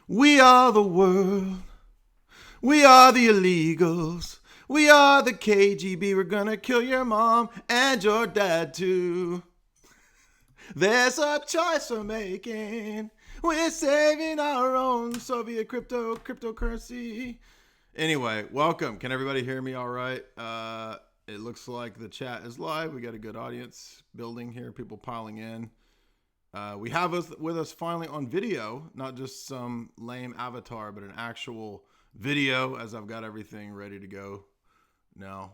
We are the world. We are the illegals. We are the KGB. We're gonna kill your mom and your dad too. There's a choice we're making. We're saving our own Soviet cryptocurrency. Anyway, welcome. Can everybody hear me all right? It looks like the chat is live. We got a good audience building here, people piling in. We have with us finally on video, not just some lame avatar, but an actual video, as I've got everything ready to go. Now,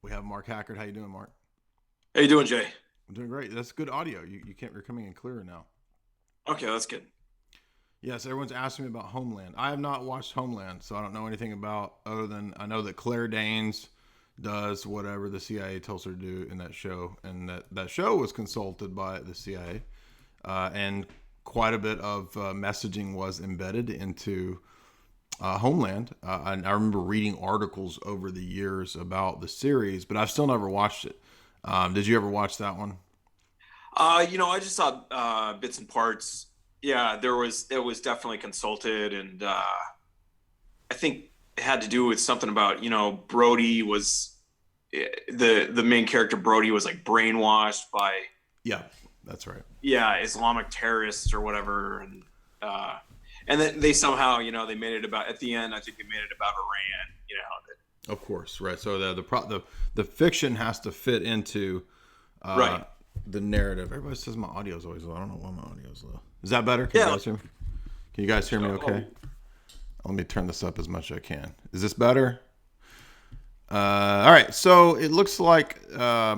we have Mark Hackard. How you doing, Mark? How you doing, Jay? I'm doing great. That's good audio. You're coming in clearer now. Okay, that's good. Yes, everyone's asking me about Homeland. I have not watched Homeland, so I don't know anything about other than I know that Claire Danes does whatever the CIA tells her to do in that show, and that show was consulted by the CIA, and quite a bit of messaging was embedded into Homeland. I remember reading articles over the years about the series, but I've still never watched it. Did you ever watch that one? I just saw bits and parts. Yeah, it was definitely consulted, and I think it had to do with something about, Brody was the main character. Brody was like brainwashed by, Yeah, that's right. yeah, Islamic terrorists or whatever, and then they somehow, they made it about, at the end, I think they made it about Iran. Of course, right. So the fiction has to fit into Right. the narrative. Everybody says my audio is always low. I don't know why my audio is low. Is that better? Yeah. Can you guys hear me okay? Let me turn this up as much as I can. Is this better? All right. So it looks like, yeah,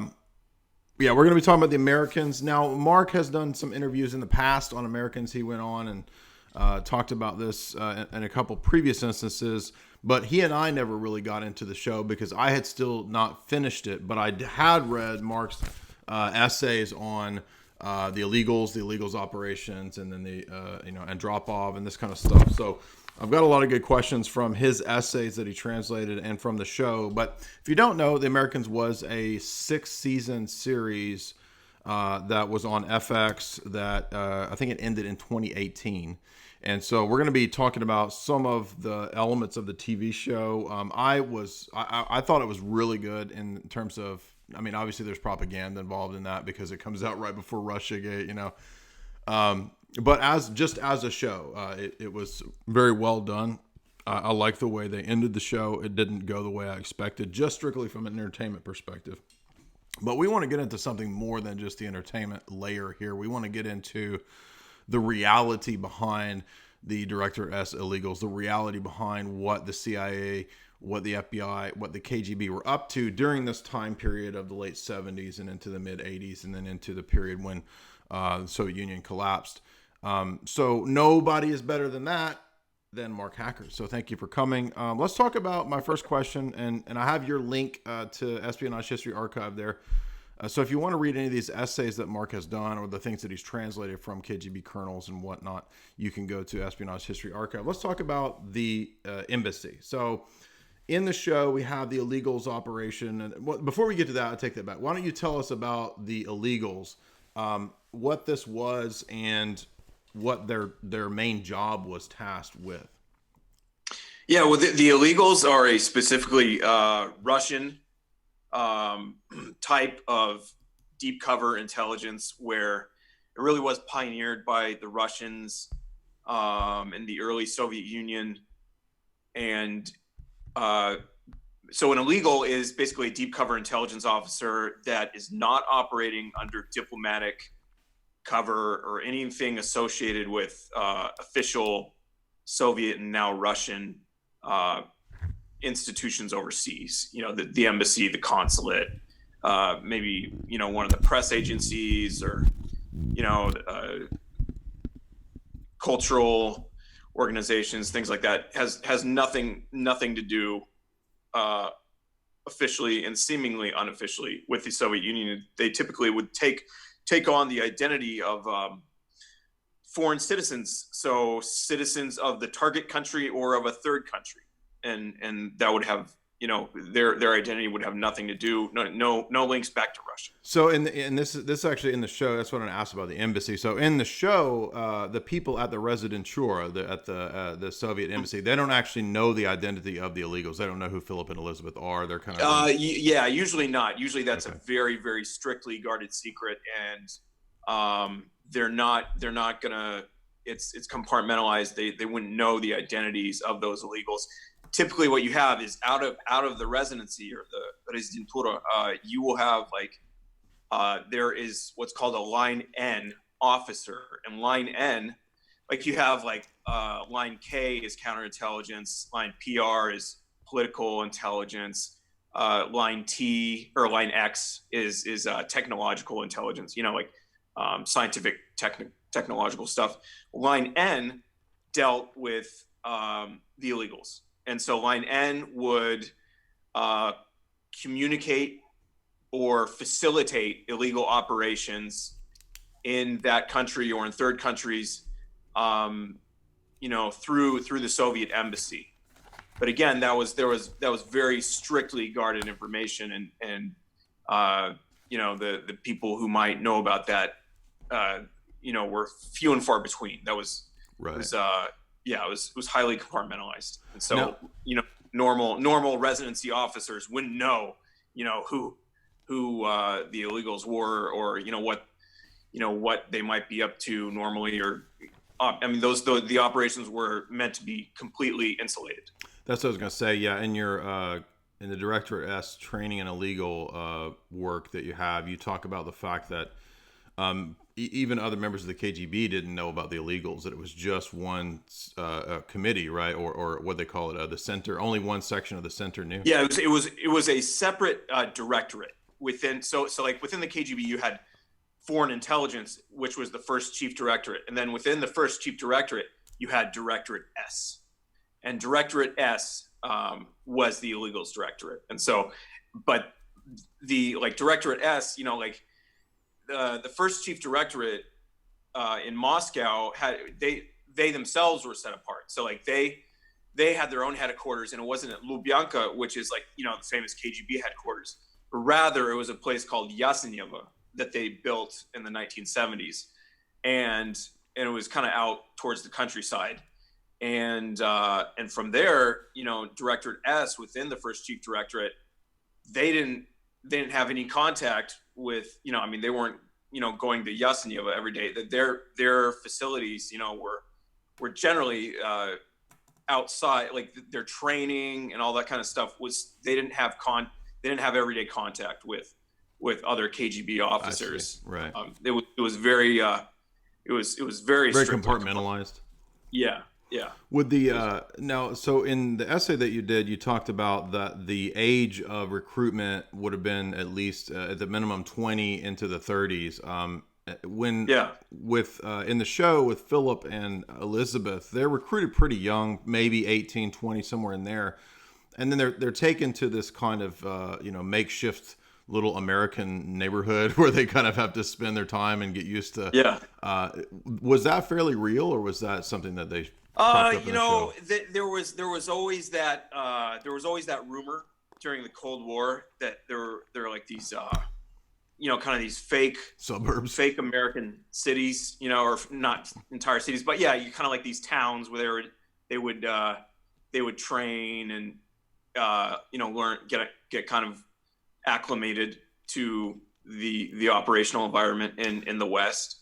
we're going to be talking about the Americans. Now, Mark has done some interviews in the past on Americans. He went on and talked about this in a couple previous instances, but he and I never really got into the show because I had still not finished it, but I had read Mark's essays on the illegals operations, and then the and drop off and this kind of stuff. So I've got a lot of good questions from his essays that he translated and from the show. But if you don't know, The Americans was a 6-season series that was on FX that I think it ended in 2018. And so we're going to be talking about some of the elements of the TV show. I thought it was really good in terms of, I mean, obviously there's propaganda involved in that because it comes out right before Russiagate, but as a show, it was very well done. I like the way they ended the show. It didn't go the way I expected, just strictly from an entertainment perspective. But we want to get into something more than just the entertainment layer here. We want to get into the reality behind the Directorate S illegals, the reality behind what the CIA, what the FBI, what the KGB were up to during this time period of the late 70s and into the mid 80s, and then into the period when the Soviet Union collapsed. So nobody is better than Mark Hackard. So thank you for coming. Let's talk about my first question, and I have your link to Espionage History Archive there. So if you want to read any of these essays that Mark has done or the things that he's translated from KGB colonels and whatnot, you can go to Espionage History Archive. Let's talk about the embassy. So in the show, we have the illegals operation. And before we get to that, I take that back. Why don't you tell us about the illegals, what this was, and what their main job was tasked with? Yeah, well, the illegals are a specifically Russian type of deep cover intelligence, where it really was pioneered by the Russians in the early Soviet Union. And so an illegal is basically a deep cover intelligence officer that is not operating under diplomatic cover or anything associated with official Soviet and now Russian institutions overseas. The embassy, the consulate, maybe one of the press agencies, or cultural organizations, things like that. Has nothing to do officially and seemingly unofficially with the Soviet Union. They typically would take on the identity of foreign citizens, so citizens of the target country or of a third country, and that would have their identity would have nothing to do, no links back to Russia. So in this actually in the show, that's what I asked about the embassy. So in the show, the people at the residentura, at the Soviet embassy, they don't actually know the identity of the illegals. They don't know who Philip and Elizabeth are. They're kind of yeah, usually not. Usually that's a very, very strictly guarded secret, and they're not gonna. It's compartmentalized. They wouldn't know the identities of those illegals. Typically what you have is out of the residency or the residentura, you will have there is what's called a line N officer, and line N, you have line K is counterintelligence, line PR is political intelligence, line T or line X is technological intelligence, scientific technological stuff. Line N dealt with the illegals. And so line N would communicate or facilitate illegal operations in that country or in third countries, through the Soviet embassy. But again, that was very strictly guarded information, and the people who might know about that, were few and far between. That was right. It was highly compartmentalized, and so normal residency officers wouldn't know, who the illegals were, or what they might be up to normally, or the operations were meant to be completely insulated. That's what I was going to say. Yeah, in your in the Directorate S training and illegal work that you have, you talk about the fact that even other members of the KGB didn't know about the illegals, that it was just one committee, right? Or what they call it, the center. Only one section of the center knew. Yeah, it was a separate directorate within. So within the KGB, you had foreign intelligence, which was the first chief directorate, and then within the first chief directorate, you had Directorate S, and Directorate S was the illegals directorate. And so, but the Directorate S, the first chief directorate in Moscow they themselves were set apart. So they had their own headquarters, and it wasn't at Lubyanka, which is the famous KGB headquarters, but rather it was a place called Yasenevo that they built in the 1970s, and it was kind of out towards the countryside, and from there, Directorate S within the first chief directorate, they didn't have any contact with, they weren't, going to Yasenevo every day. That their facilities, were generally outside, their training and all that kind of stuff they didn't have everyday contact with other KGB officers. Right. It was very very compartmentalized. Yeah. Yeah. With the now, so in the essay that you did, you talked about that the age of recruitment would have been at least at the minimum 20 into the 30s. In the show with Philip and Elizabeth, they're recruited pretty young, maybe 18, 20, somewhere in there, and then they're taken to this kind of makeshift little American neighborhood where they kind of have to spend their time and get used to. Yeah. Was that fairly real, or was that something that they? There was always that rumor during the Cold War that there were like these kind of these fake suburbs, fake American cities, or not entire cities, but yeah, you kind of like these towns where they would train and learn, get kind of acclimated to the operational environment in the West.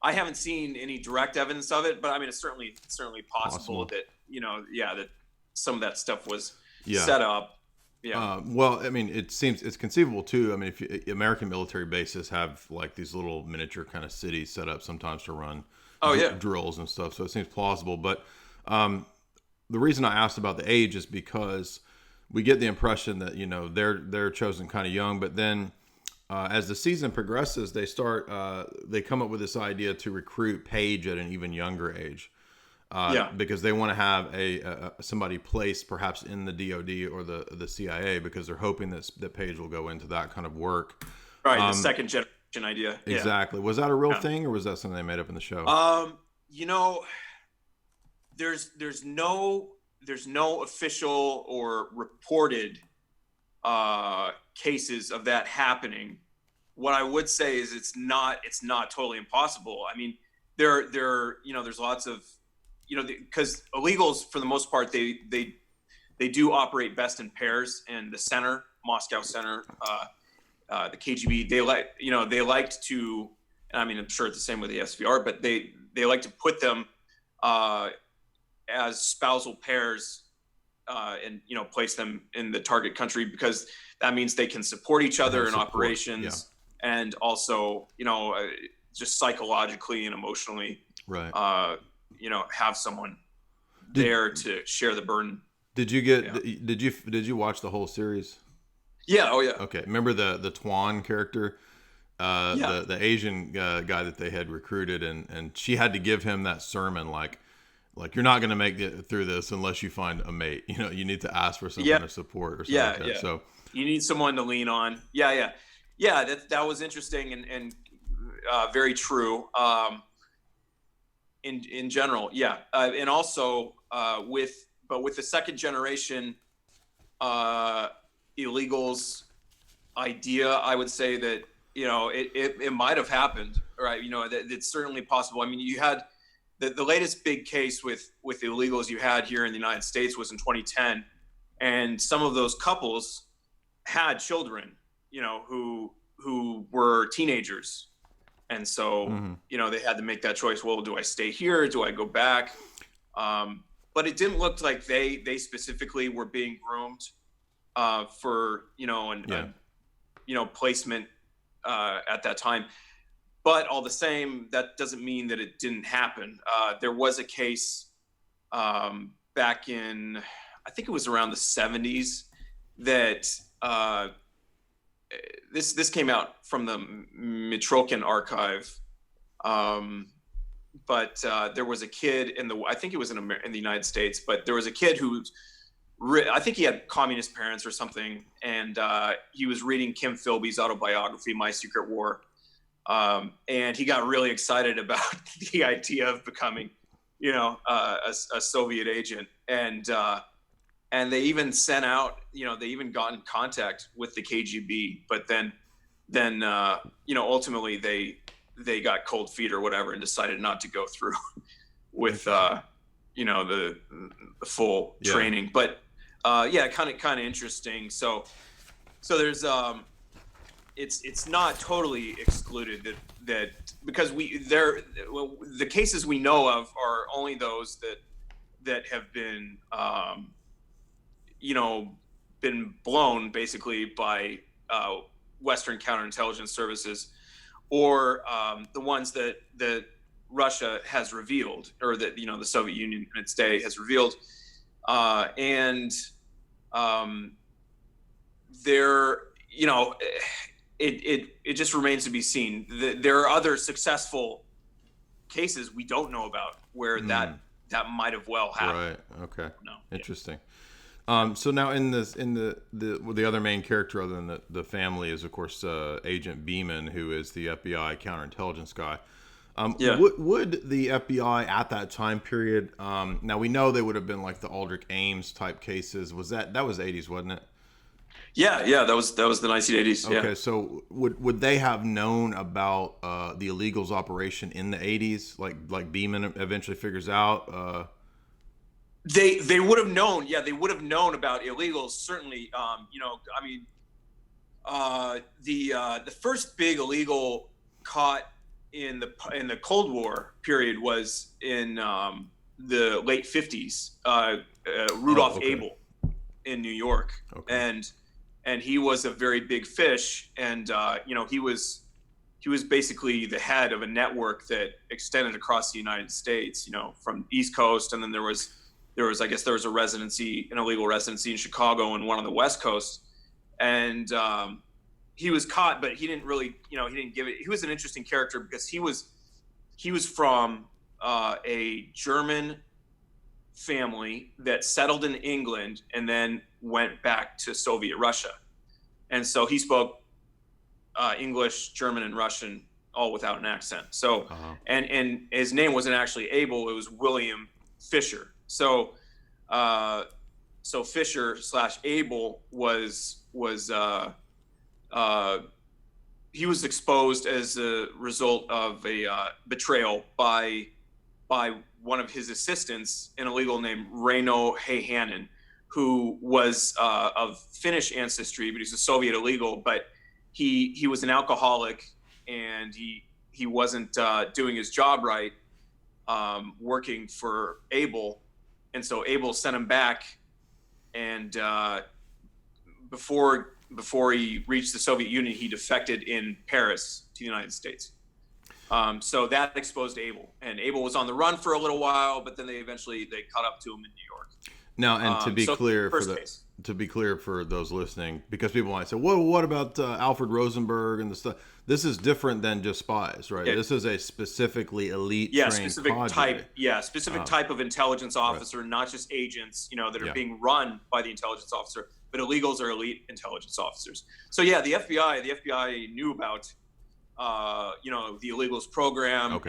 I haven't seen any direct evidence of it, but it's certainly possible that that some of that stuff was set up. Yeah. Well, it seems it's conceivable too. If American military bases have these little miniature kind of cities set up sometimes to run drills and stuff, so it seems plausible. But the reason I asked about the age is because we get the impression that they're chosen kind of young, but then as the season progresses, they come up with this idea to recruit Paige at an even younger age, because they want to have somebody placed perhaps in the DoD or the CIA, because they're hoping that Paige will go into that kind of work. Right, the second generation idea. Exactly. Was that a real thing, or was that something they made up in the show? there's no official or reported cases of that happening. What I would say is it's not totally impossible. I mean, there's lots of, because illegals for the most part they do operate best in pairs, and the center, Moscow center, the KGB, they liked to, and I mean, I'm sure it's the same with the SVR, but they like to put them as spousal pairs, and place them in the target country, because that means they can support each other in operations, and also just psychologically and emotionally, right. Have someone there to share the burden. Did you watch the whole series? Yeah. Oh yeah. Okay. Remember the Tuan character, the Asian guy that they had recruited, and she had to give him that sermon, like you're not going to make it through this unless you find a mate. You need to ask for some kind of support or something like that. So you need someone to lean on. Yeah. That was interesting and very true. In general, yeah, and also with the second generation illegals idea, I would say that it might have happened, right? That it's certainly possible. I mean, you had the latest big case with illegals you had here in the United States was in 2010, and some of those couples had children, who were teenagers. And so, they had to make that choice. Well, do I stay here? Do I go back? But it didn't look like they specifically were being groomed for, placement at that time. But all the same, that doesn't mean that it didn't happen. There was a case back in, I think it was around the 70s, that this came out from the Mitrokhin archive, but there was a kid I think it was in the United States, but there was a kid who, I think he had communist parents or something, and he was reading Kim Philby's autobiography, My Secret War, and he got really excited about the idea of becoming, a Soviet agent, and they even sent out, they even got in contact with the KGB, but then ultimately they got cold feet or whatever and decided not to go through with, the full training. But kind of interesting. So there's, it's not totally excluded that because the cases we know of are only those that have been, been blown basically by Western counterintelligence services, or the ones that Russia has revealed, or that the Soviet Union in its day has revealed, and there, it just remains to be seen. There are other successful cases we don't know about where that might have well happened. Right. Okay. No. Interesting. So now in the other main character other than the family is of course Agent Beeman, who is the FBI counterintelligence guy. Would the FBI at that time period? Now we know they would have been like the Aldrich Ames type cases. Was that was 80s, wasn't it? Yeah, that was the 1980s. Okay, yeah. So would they have known about the illegals operation in the 80s, like Beeman eventually figures out? They would have known. Yeah, they would have known about illegals. Certainly, the first big illegal caught in the Cold War period was in the late 50s. Rudolph Abel in New York, and he was a very big fish, and he was basically the head of a network that extended across the United States. From East Coast, and then there was a residency, an illegal residency in Chicago and one on the West Coast. And he was caught, but he didn't really, he didn't give it. He was an interesting character because he was from a German family that settled in England and then went back to Soviet Russia. And so he spoke English, German, and Russian all without an accent. So, and his name wasn't actually Abel, it was William Fisher. So So Fisher / Abel he was exposed as a result of a betrayal by one of his assistants, an illegal named Reino Heihanen, who was of Finnish ancestry, but he's a Soviet illegal. But he was an alcoholic, and he wasn't doing his job right, working for Abel, and so Abel sent him back. And before he reached the Soviet Union, he defected in Paris to the United States. So that exposed Abel, and Abel was on the run for a little while, but then they caught up to him in New York. Now, and to be clear for those listening, because people might say, "Well, what about Alfred Rosenberg and the stuff?" This is different than just spies, right? Yeah. This is a specifically elite trained specific type of intelligence officer, right. Not just agents, that are being run by the intelligence officer, but illegals are elite intelligence officers. So the FBI knew about the illegals program,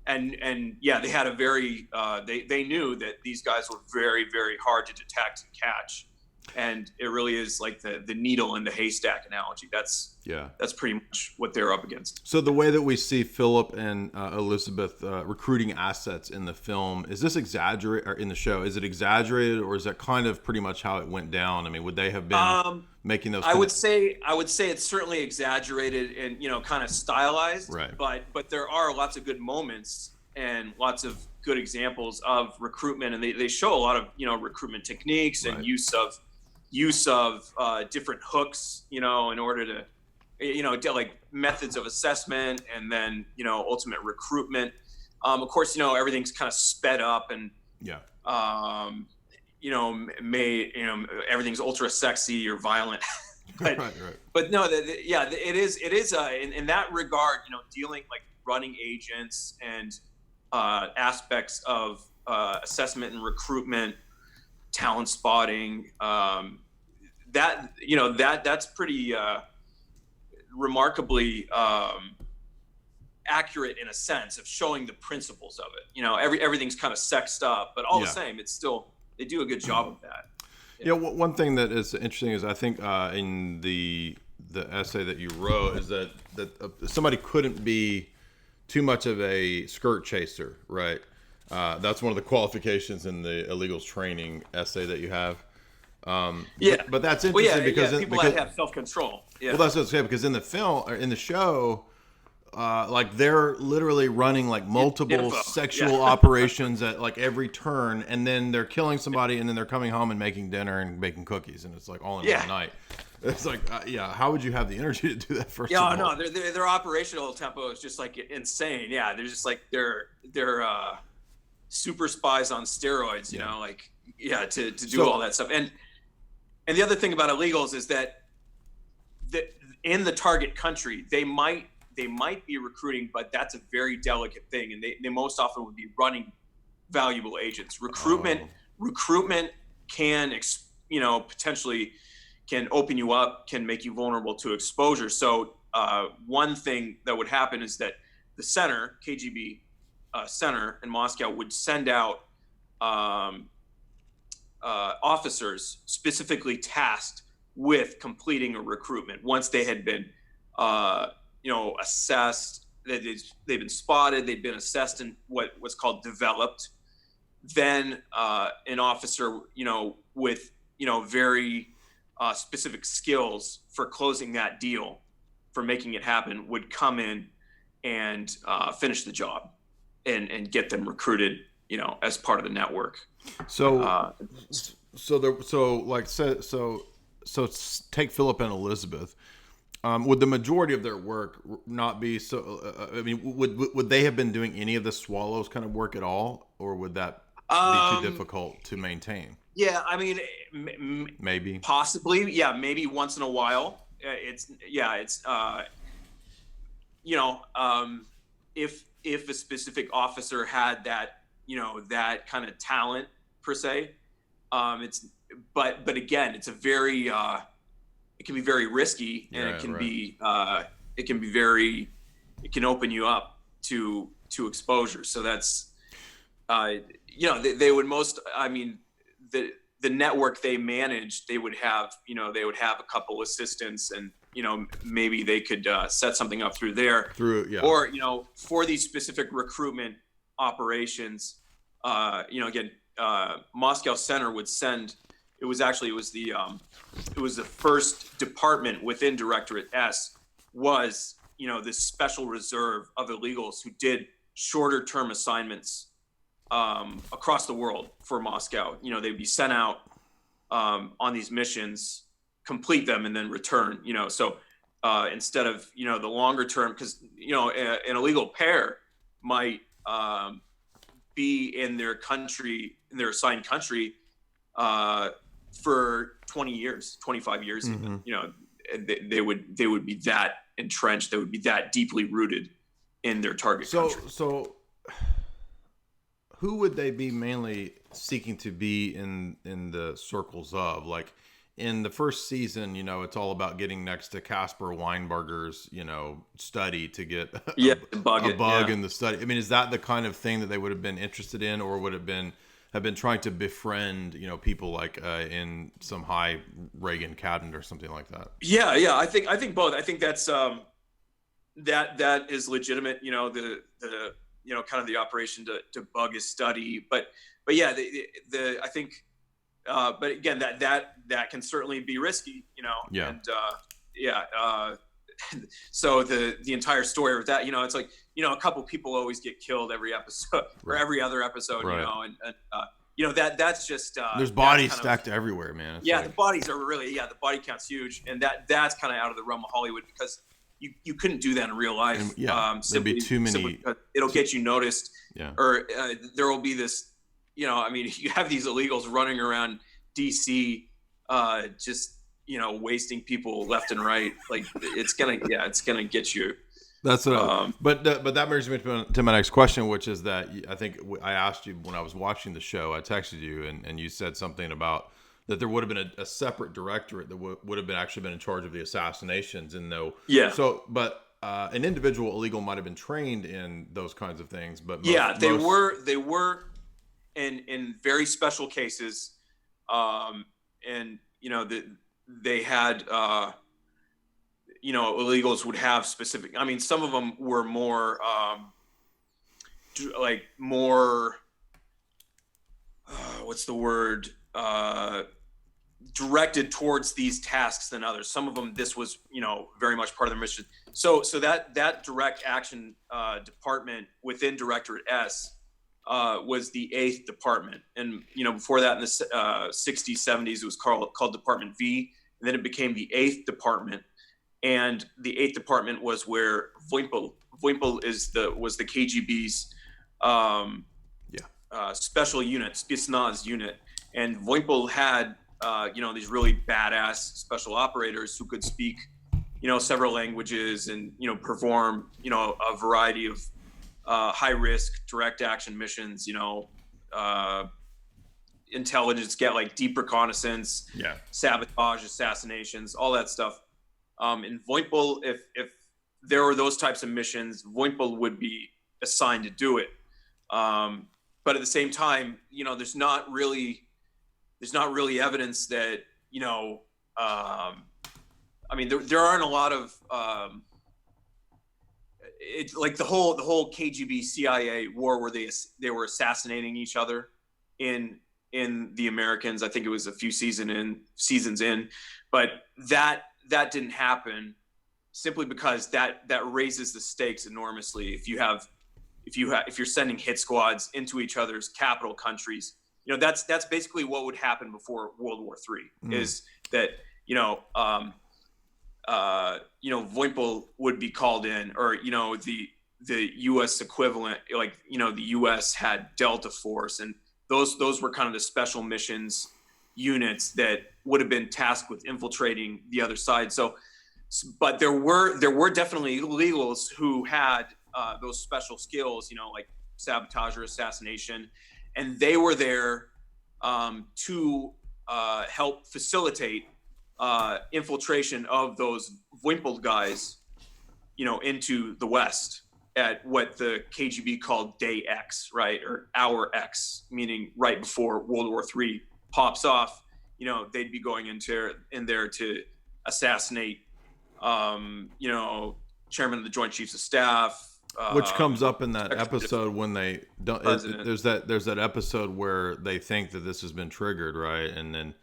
and they had a very they knew that these guys were very, very hard to detect and catch, and it really is like the needle in the haystack analogy. That's pretty much what they're up against. So the way that we see Philip and Elizabeth recruiting assets in the film, is this exaggerated, or in the show, is it exaggerated, or is that kind of pretty much how it went down? I mean, would they have been making those? I would say it's certainly exaggerated and kind of stylized, right? But there are lots of good moments and lots of good examples of recruitment, and they show a lot of recruitment techniques and use of different hooks, in order to like methods of assessment, and then ultimate recruitment. Of course, everything's kind of sped up, and everything's ultra sexy or violent. But right. But no, it is in that regard, dealing like running agents and aspects of assessment and recruitment, talent spotting, that's pretty remarkably accurate in a sense of showing the principles of it. Everything's kind of sexed up, but all the same, it's still, they do a good job of that. One thing that is interesting is I think in the essay that you wrote is that somebody couldn't be too much of a skirt chaser, right? That's one of the qualifications in the illegals training essay that you have. But that's interesting because people that have self-control. Yeah. Well, that's what I'm saying, because in the film or in the show, like they're literally running like multiple sexual operations at like every turn, and then they're killing somebody, and then they're coming home and making dinner and baking cookies, and it's like all in one night. It's like, how would you have the energy to do that first? Their operational tempo is just like insane. Yeah, they're just like they're super spies on steroids. To do all that stuff. And the other thing about illegals is that in the target country, they might be recruiting, but that's a very delicate thing, and they most often would be running valuable agents. Recruitment can potentially can open you up, can make you vulnerable to exposure. So one thing that would happen is that the center, KGB center in Moscow, would send out officers specifically tasked with completing a recruitment once they had been assessed, that they've been spotted, they've been assessed and what's called developed. Then an officer, with very specific skills for closing that deal, for making it happen, would come in and finish the job and get them recruited, as part of the network. So take Philip and Elizabeth. Would the majority of their work not be so? Would they have been doing any of the swallows kind of work at all, or would that be too difficult to maintain? Yeah, maybe, possibly. Yeah, maybe once in a while. If a specific officer had that, that kind of talent per se, but again, it's a very it can be very risky, and it can open you up to exposure. So that's they would the network they managed, they would have a couple assistants, and maybe they could set something up through there. Or for these specific recruitment operations, again, Moscow Center would send. It was the first department within Directorate S was this special reserve of illegals who did shorter term assignments across the world for Moscow. They'd be sent out on these missions, complete them, and then return. So instead of the longer term, because an illegal pair might be in their country, in their assigned country, for 20 years, 25 years, even. They would be that entrenched. They would be that deeply rooted in their target country. So who would they be mainly seeking to be in the circles of? Like in the first season, it's all about getting next to Caspar Weinberger's, study to get a bug in the study. I mean, is that the kind of thing that they would have been interested in, or would have been trying to befriend, people like in some high Reagan cabinet or something like that? Yeah. I think both. I think that's that is legitimate. The kind of the operation to bug his study, but yeah, I think, but again, that can certainly be risky, Yeah. And so the entire story of that, it's like, a couple people always get killed every episode or every other episode, Right. and that's just there's bodies stacked everywhere, man. It's the bodies are really, the body count's huge, and that's kind of out of the realm of Hollywood, because you couldn't do that in real life. And, there'd be too many. It'll get you noticed. Yeah. Or there will be this, you have these illegals running around DC, just wasting people left and right. Like it's gonna get you. That's but that brings me to my next question, which is that I think I asked you when I was watching the show. I texted you and you said something about that there would have been a separate directorate that would have actually been in charge of the assassinations, and an individual illegal might have been trained in those kinds of things, but they were in very special cases, and they had illegals would have specific. I mean, some of them were more what's the word? Directed towards these tasks than others. Some of them, this was, very much part of their mission. So that direct action department within Directorate S was the 8th department. And, before that in the 60s, 70s, it was called Department V. And then it became the 8th department. And the 8th department was where Voimpel was the KGB's special unit, Spetsnaz unit. And Voimpel had these really badass special operators who could speak, several languages and, perform, a variety of high risk direct action missions, intelligence, get like deep reconnaissance, sabotage, assassinations, all that stuff. In Voimpel, if there were those types of missions, Voimpel would be assigned to do it. But at the same time, there's not really evidence that, there aren't a lot of, it's like the whole KGB CIA war where they were assassinating each other in the Americans. I think it was a few seasons in, but that didn't happen simply because that raises the stakes enormously. If you're sending hit squads into each other's capital countries, that's basically what would happen before World War III. Is that Voimpel would be called in, or the U.S. equivalent, like the U.S. had Delta Force, and those were kind of the special missions units that would have been tasked with infiltrating the other side. So, but there were definitely illegals who had those special skills, like sabotage or assassination. And they were there to help facilitate infiltration of those Voimpel guys, into the West at what the KGB called Day X, right, or Hour X, meaning right before World War III pops off, they'd be going in there to assassinate, chairman of the Joint Chiefs of Staff. Which comes up in that episode when they don't. There's that episode where they think that this has been triggered, right? And then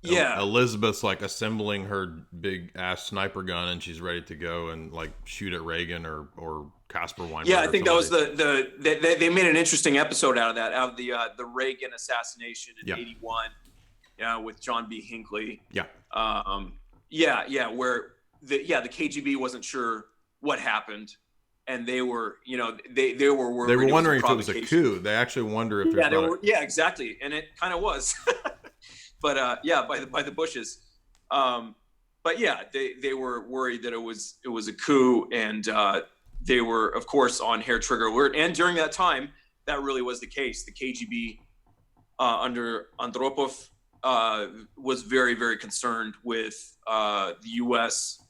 Elizabeth's like assembling her big ass sniper gun, and she's ready to go and like shoot at Reagan or Casper Weinberg. Yeah, I think that was they made an interesting episode out of the Reagan assassination in '81, with John B. Hinckley. Yeah. Where the KGB wasn't sure what happened. And they were, they were worried. They were wondering if it was a coup. They actually wonder if exactly, and it kind of was, but by the Bushes, but yeah, they were worried that it was a coup, and they were, of course, on hair trigger alert. And during that time, that really was the case. The KGB under Andropov was very, very concerned with the U.S.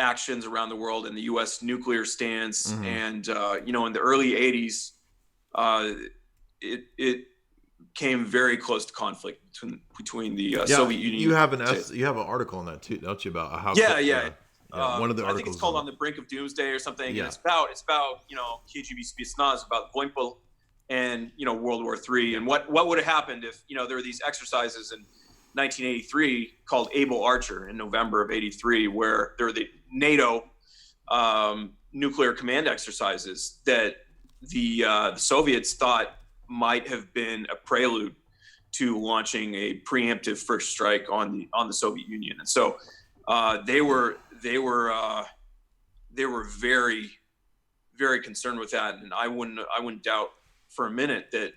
Actions around the world and the U.S. nuclear stance. Mm-hmm. And, in the early 80s, it came very close to conflict between the Soviet Union. You have an article on that too, don't you, about how? One of the articles. I think it's called On the Brink of Doomsday or something. Yeah. And it's about KGB spetsnaz, about Voimpel and, World War III. And what would have happened if, there were these exercises in 1983 called Able Archer in November of 83, where there were the NATO nuclear command exercises that the Soviets thought might have been a prelude to launching a preemptive first strike on the Soviet Union. And so they were very, very concerned with that. And I wouldn't doubt for a minute that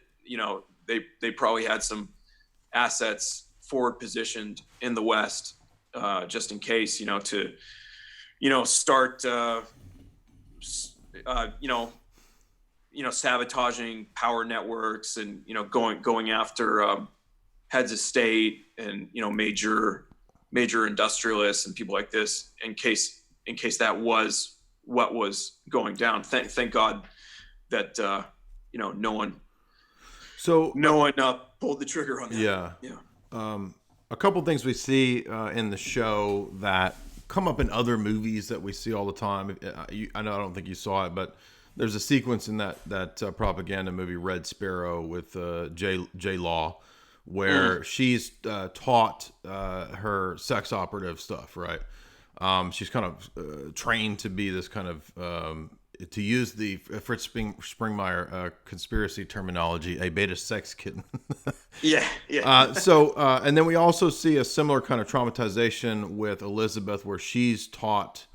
they probably had some assets forward positioned in the West, just in case, to, start, sabotaging power networks and, going after heads of state and, major industrialists and people like this in case that was what was going down. Thank God that, no one pulled the trigger on that. Yeah. A couple things we see in the show that come up in other movies that we see all the time. I don't think you saw it, but there's a sequence in that propaganda movie Red Sparrow with J Law, where she's taught her sex operative stuff, right? She's kind of trained to be this kind of to use the Fritz Springmeier conspiracy terminology, a beta sex kitten. Yeah. And then we also see a similar kind of traumatization with Elizabeth, where she's taught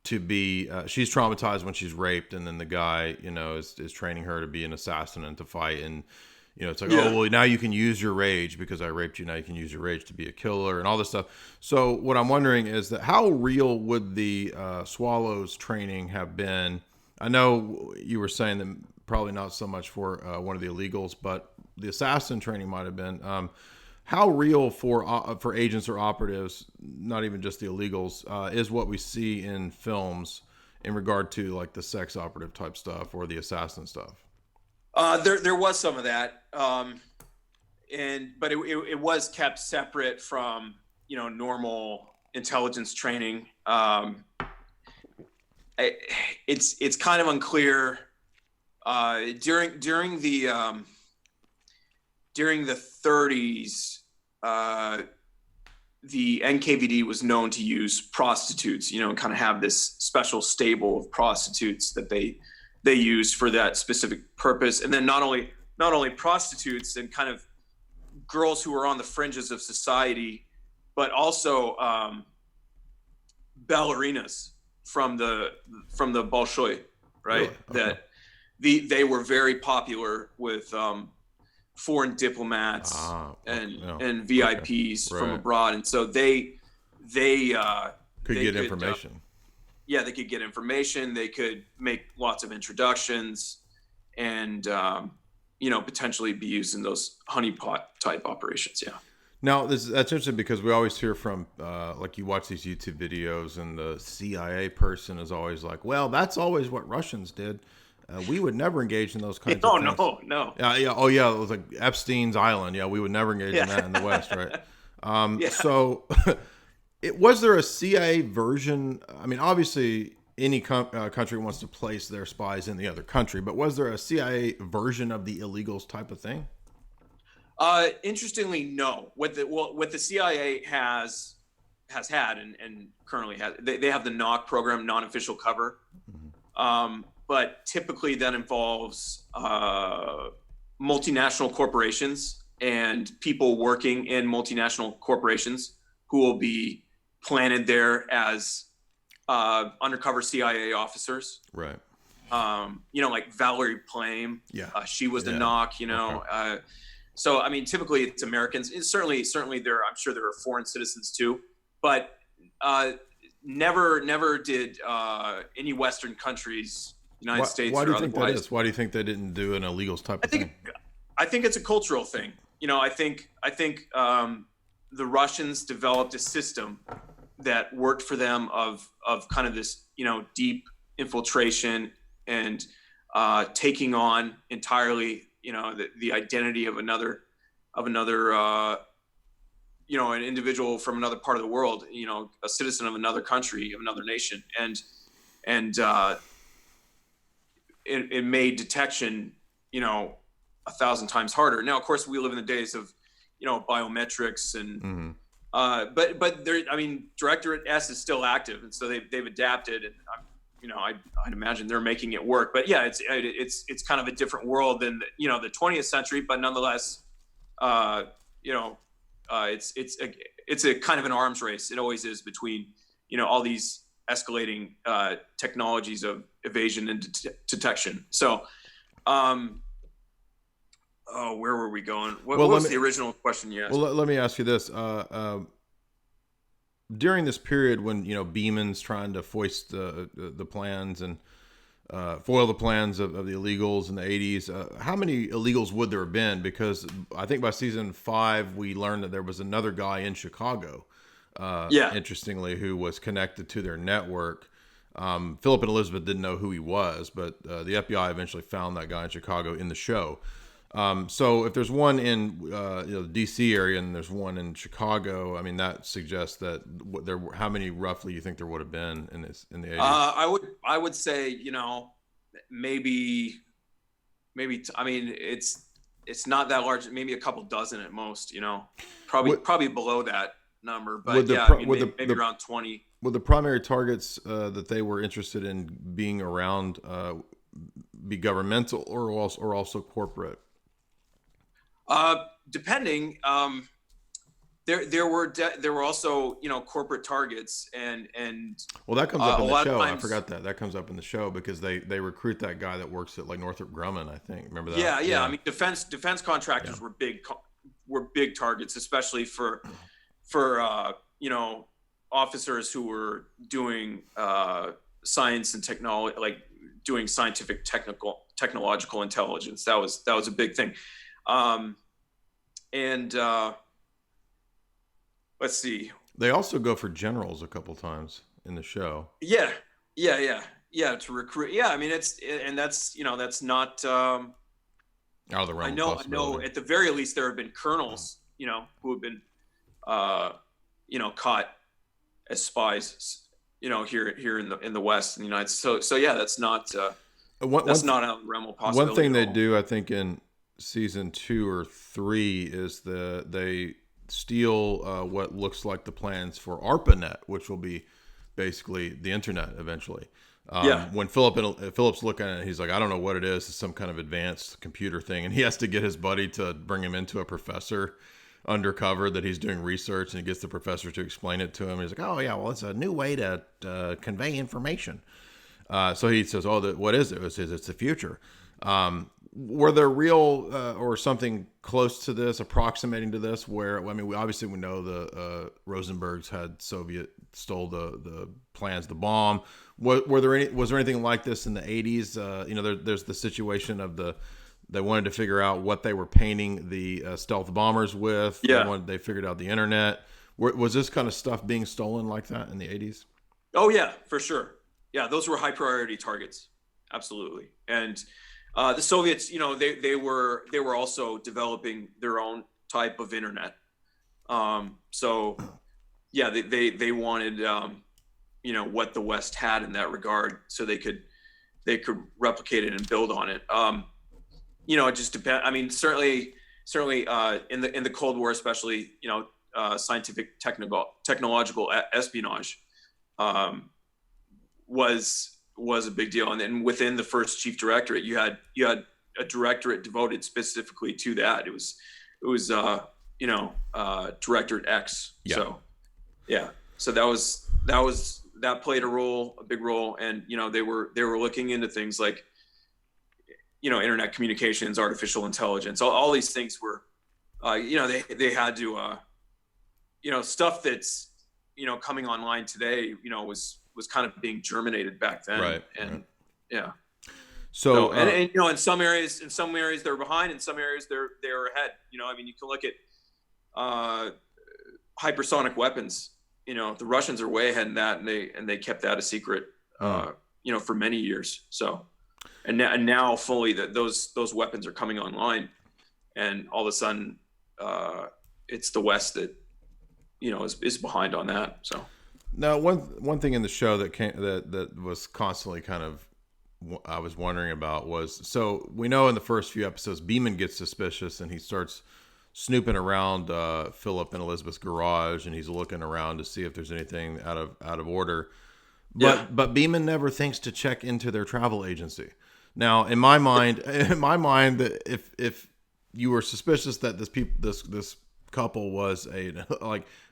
to be, she's traumatized when she's raped, and then the guy, is training her to be an assassin and to fight. And, it's like, oh, well, now you can use your rage because I raped you. Now you can use your rage to be a killer and all this stuff. So what I'm wondering is that how real would the Swallows training have been? I know you were saying that probably not so much for one of the illegals, but the assassin training might have been. How real for agents or operatives, not even just the illegals, is what we see in films in regard to like the sex operative type stuff or the assassin stuff? There was some of that, but it was kept separate from normal intelligence training. It's kind of unclear during the 30s. The NKVD was known to use prostitutes, and kind of have this special stable of prostitutes that they used for that specific purpose. And then not only prostitutes and kind of girls who were on the fringes of society, but also ballerinas from the Bolshoi, right? Really? Okay. That they were very popular with foreign diplomats and VIPs from abroad, and so they could get information. They could get information. They could make lots of introductions, and potentially be used in those honeypot type operations. Yeah. Now, that's interesting because we always hear from, like you watch these YouTube videos and the CIA person is always like, well, that's always what Russians did. We would never engage in those kinds Oh of things. no. Yeah. Oh yeah. It was like Epstein's Island. Yeah, we would never engage in Yeah. that in the West, right? Yeah. So, was there a CIA version? I mean, obviously, any country wants to place their spies in the other country, but was there a CIA version of the illegals type of thing? Interestingly, no. What the CIA has had and currently has, they have the NOC program, non-official cover, but typically that involves multinational corporations and people working in multinational corporations who will be planted there as undercover CIA officers. Right. Like Valerie Plame. Yeah. She was the NOC. Okay. So I mean, typically it's Americans. It's certainly there. I'm sure there are foreign citizens too, but never did any Western countries, United States. Why do you or think otherwise. that is? Why do you think they didn't do an illegals type of thing? I think it's a cultural thing. I think the Russians developed a system that worked for them of kind of this deep infiltration and taking on entirely the identity of another an individual from another part of the world, a citizen of another country, of another nation, and it made detection 1,000 times harder. Now, of course, we live in the days of biometrics and but there, I mean, Directorate S is still active, and so they've adapted, and I'd imagine they're making it work. But yeah, it's kind of a different world than the 20th century, but nonetheless, it's a kind of an arms race. It always is between all these escalating technologies of evasion and detection. So, where were we going? What was the original question you asked? Well, let me ask you this. During this period when Beeman's trying to foist the plans and foil the plans of the illegals in the 80s, how many illegals would there have been? Because I think by season 5 we learned that there was another guy in Chicago, interestingly, who was connected to their network. Philip and Elizabeth didn't know who he was, but the FBI eventually found that guy in Chicago in the show. So if there's one in the DC area and there's one in Chicago, I mean, that suggests that how many roughly you think there would have been in the 80s? I would say maybe I mean it's not that large, maybe a couple dozen at most, probably below that number, but maybe around 20. Would the primary targets that they were interested in being around be governmental or also corporate? Depending, there were also corporate targets and well, that comes up in the show. Times, I forgot that comes up in the show because they recruit that guy that works at like Northrop Grumman, I think. Remember that? Yeah. I mean, defense contractors were big targets, especially for officers who were doing science and technology, like doing scientific technological intelligence. That was a big thing. Let's see. They also go for generals a couple times in the show. Yeah. To recruit. Yeah. I mean, that's not, out of the realm. I know at the very least there have been colonels, who have been, caught as spies, here in the West in the United States. So yeah, that's not, that's not out of the realm of possibility. One thing they do, I think, in season 2 or 3 is they steal what looks like the plans for ARPANET, which will be basically the internet eventually. When Philip's looking at it, he's like, I don't know what it is. It's some kind of advanced computer thing, and he has to get his buddy to bring him into a professor undercover that he's doing research, and he gets the professor to explain it to him. He's like, oh yeah, well, it's a new way to convey information. So he says, what is it? It's the future. Were there real or something close to this, approximating to this, where, I mean, we know the Rosenbergs had stole the plans to bomb. Was there anything like this in the 80s? There's the situation of they wanted to figure out what they were painting the stealth bombers with. Yeah. They figured out the internet. Was this kind of stuff being stolen like that in the 80s? Oh yeah, for sure. Yeah, those were high priority targets. absolutely. And the Soviets, they were also developing their own type of internet. So yeah, they wanted what the West had in that regard, so they could replicate it and build on it. It just depends. I mean, certainly in the Cold War, especially, scientific technological espionage was a big deal. And then within the first chief directorate, you had a directorate devoted specifically to that. It was Directorate X. Yeah. So yeah, so that played a big role. And they were looking into things like internet communications, artificial intelligence, all these things were they had to stuff that's coming online today was kind of being germinated back then. Right. And right. Yeah. So and in some areas they're behind, in some areas they're ahead. I mean, you can look at hypersonic weapons. The Russians are way ahead in that, and they kept that a secret for many years. So and now fully those weapons are coming online, and all of a sudden it's the West that is behind on that. So now one thing in the show that was constantly kind of I was wondering about was, so we know in the first few episodes Beeman gets suspicious and he starts snooping around Philip and Elizabeth's garage, and he's looking around to see if there's anything out of order. But Beeman never thinks to check into their travel agency. Now, in my mind, that if you were suspicious that this couple was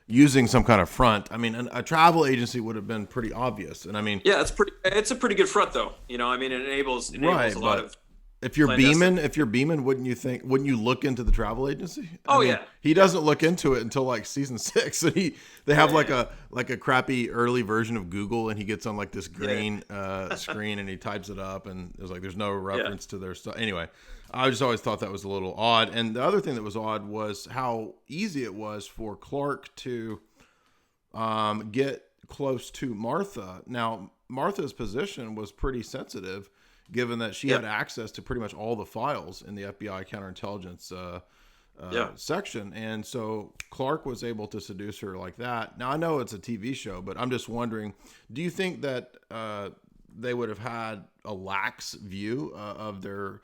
using some kind of front, I mean, a travel agency would have been pretty obvious. And I mean, yeah, it's a pretty good front, though. I mean, it enables right, a lot of. If you're Beeman, wouldn't you look into the travel agency? Yeah. He doesn't look into it until like season 6. And they have a crappy early version of Google, and he gets on like this green screen and he types it up, and there's no reference to their stuff. Anyway, I just always thought that was a little odd. And the other thing that was odd was how easy it was for Clark to get close to Martha. Now, Martha's position was pretty sensitive, given that she had access to pretty much all the files in the FBI counterintelligence section. And so Clark was able to seduce her like that. Now, I know it's a TV show, but I'm just wondering, do you think that they would have had a lax view of their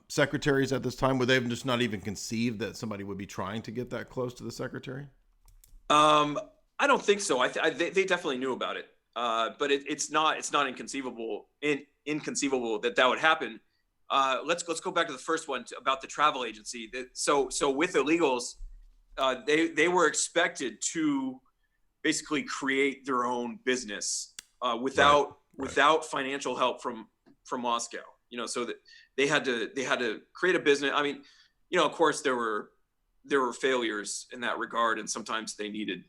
secretaries at this time? Would they have just not even conceived that somebody would be trying to get that close to the secretary? I don't think so. They definitely knew about it. But it's not inconceivable that would happen. Let's go back to the first one about the travel agency. So with illegals, they were expected to basically create their own business without financial help from Moscow. So that they had to create a business. I mean, of course there were failures in that regard, and sometimes they needed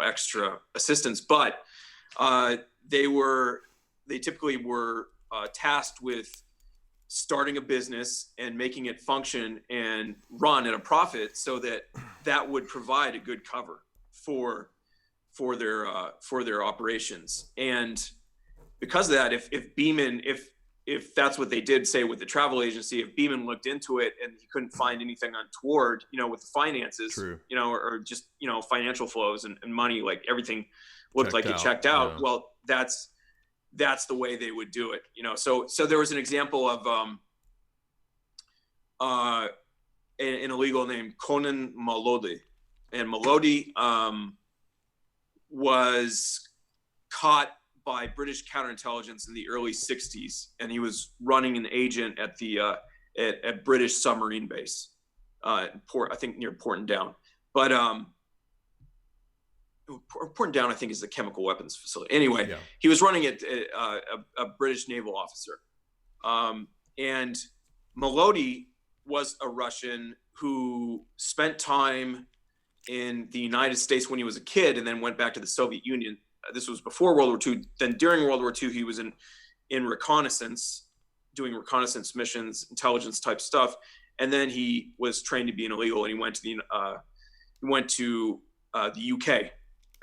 extra assistance, but they typically were tasked with starting a business and making it function and run at a profit, so that would provide a good cover for their operations. And because of that, if Beeman, if that's what they did, say with the travel agency, if Beeman looked into it and he couldn't find anything untoward, with the finances, True. Or just financial flows and money, like everything looked like it checked out. Yeah. Well, that's the way they would do it. So there was an example of an illegal named Conan Malodi, and Malodi was caught by British counterintelligence in the early 60s, and he was running an agent at the at British submarine base, I think near Porton Down. But Porton Down, I think, is the chemical weapons facility. Anyway, He was running it, a British naval officer. And Malodi was a Russian who spent time in the United States when he was a kid, and then went back to the Soviet Union. This was before World War II. Then during World War II, he was in reconnaissance, doing reconnaissance missions, intelligence type stuff. And then he was trained to be an illegal, and he went to the UK.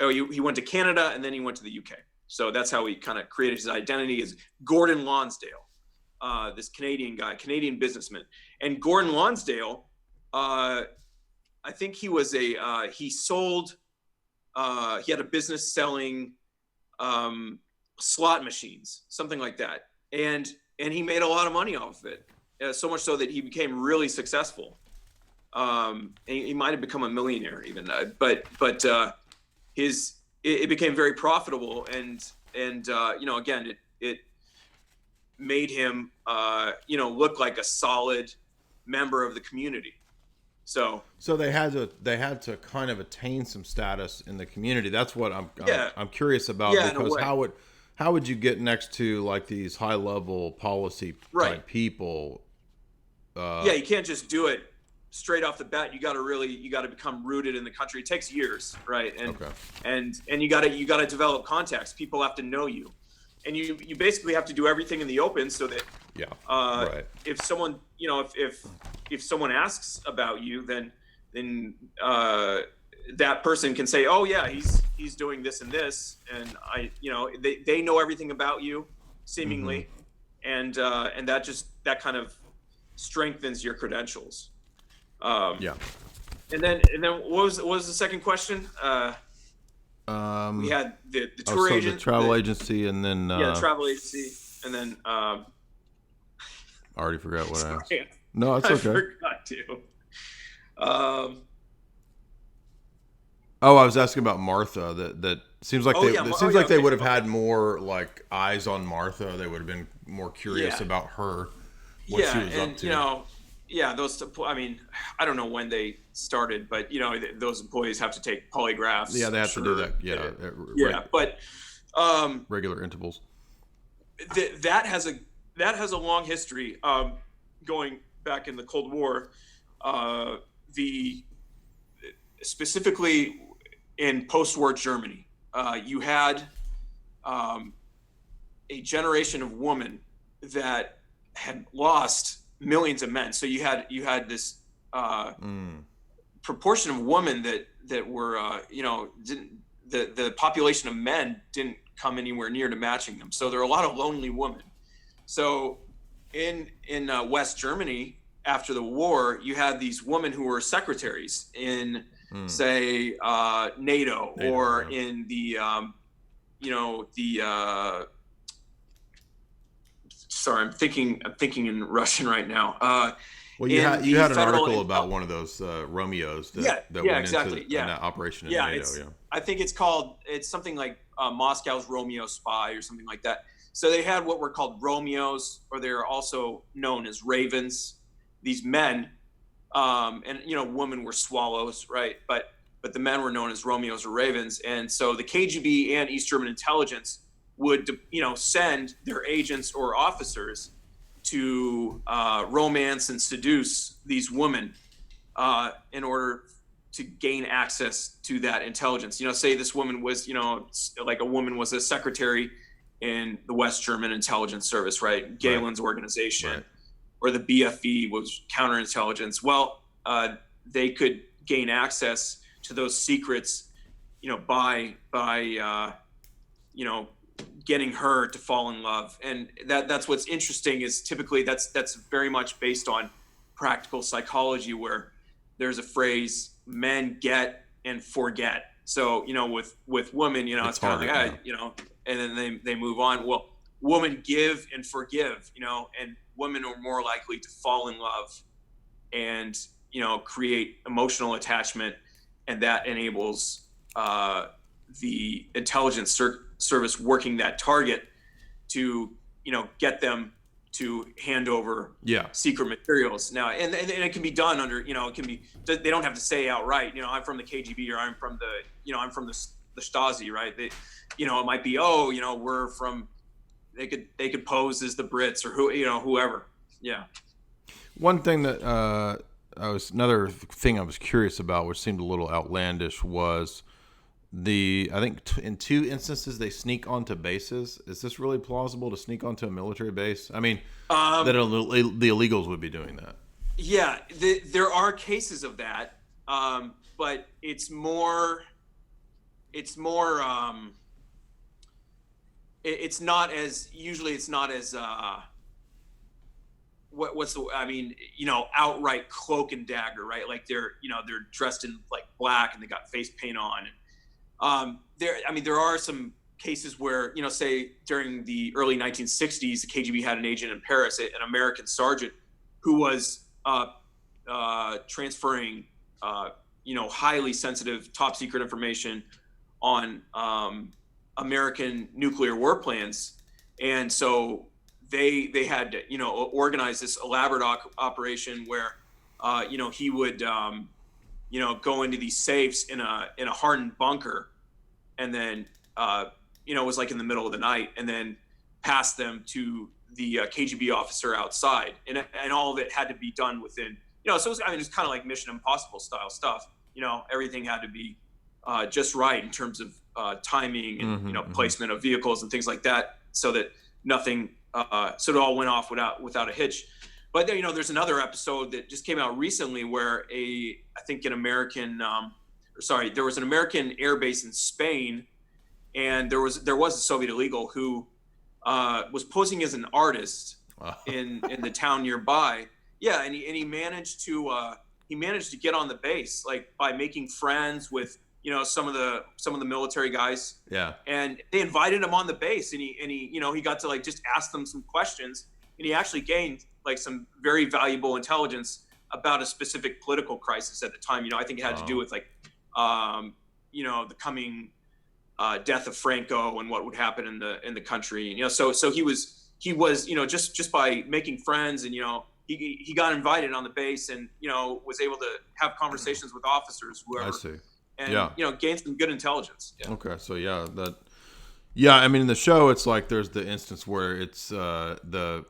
Oh, he went to Canada, and then he went to the UK. So that's how he kind of created his identity, is Gordon Lonsdale, this Canadian guy, Canadian businessman. And Gordon Lonsdale, I think he was he had a business selling slot machines, something like that. And he made a lot of money off of it, so much so that he became really successful. And he might have become a millionaire even, but it became very profitable, and again, it made him look like a solid member of the community. So they had to kind of attain some status in the community. That's what I'm curious about, because how would you get next to like these high level policy type people? You can't just do it straight off the bat. You got to become rooted in the country. It takes years, right? And you got to develop contacts. People have to know you, and you basically have to do everything in the open, so that if someone if someone asks about you, then that person can say, oh yeah, he's doing this and this, and they know everything about you seemingly, and that kind of strengthens your credentials. And then what was the second question? We had the tour agent, the travel agency, and then the travel agency, and then I already forgot what I asked. No, it's okay. I forgot to. I was asking about Martha. That seems like they would have had more like eyes on Martha. They would have been more curious about her, what she was up to. Those. I mean, I don't know when they started, but those employees have to take polygraphs. Yeah, they have to do that. But regular intervals. That has a long history. Going back in the Cold War, specifically in post-war Germany, you had a generation of women that had lost millions of men. So you had this proportion of women that were the population of men didn't come anywhere near to matching them. So there are a lot of lonely women. So in West Germany after the war, you had these women who were secretaries in say NATO or in the sorry, I'm thinking in Russian right now. Well, you had an article about one of those Romeos that went exactly. into that operation in NATO. I think it's something like Moscow's Romeo Spy or something like that. So they had what were called Romeos, or they're also known as ravens. These men, and women were swallows, right? But the men were known as Romeos or ravens. And so the KGB and East German intelligence would send their agents or officers to romance and seduce these women in order to gain access to that intelligence. Say this woman was, like a woman was a secretary in the West German intelligence service, right? Galen's organization, or the BFE was counterintelligence. Well, they could gain access to those secrets, by getting her to fall in love. And that's what's interesting, is typically that's very much based on practical psychology, where there's a phrase, men get and forget. So, with women, it's kind of like, and then they move on. Well, women give and forgive, and women are more likely to fall in love and, create emotional attachment. And that enables the intelligence service working that target to, get them to hand over secret materials. Now, and it can be done under, it can be, they don't have to say outright, I'm from the KGB, or I'm from the Stasi, right? It might be, we're from, they could pose as the Brits or whoever. Yeah. One thing that another thing I was curious about, which seemed a little outlandish, was I think in 2 instances they sneak onto bases. Is this really plausible to sneak onto a military base? I mean, that the illegals would be doing that. Yeah, there are cases of that, but it's more it's not as usually it's not as what's the I mean, outright cloak and dagger, right? Like they're dressed in like black and they got face paint on. There are some cases where, say during the early 1960s, the KGB had an agent in Paris, an American sergeant who was transferring highly sensitive top secret information on American nuclear war plans. And so they had to, organize this elaborate operation where, he would, go into these safes in a hardened bunker, and then, it was like in the middle of the night, and then pass them to the KGB officer outside, and all of it had to be done within, so it was kind of like Mission Impossible style stuff. Everything had to be just right in terms of timing and placement of vehicles and things like that, so that nothing, so it all went off without a hitch. But there's another episode that just came out recently where there was an American air base in Spain, and there was a Soviet illegal who was posing as an artist in the town nearby. Yeah, and he managed to get on the base, like by making friends with some of the military guys. Yeah. And they invited him on the base, and he got to like just ask them some questions, and he actually gained like some very valuable intelligence about a specific political crisis at the time. I think it had to do with like the coming death of Franco and what would happen in the country. So he was just by making friends, and he got invited on the base, and was able to have conversations with officers, whoever. I see. And gained some good intelligence. Yeah. Okay, so I mean, in the show, it's like there's the instance where it's the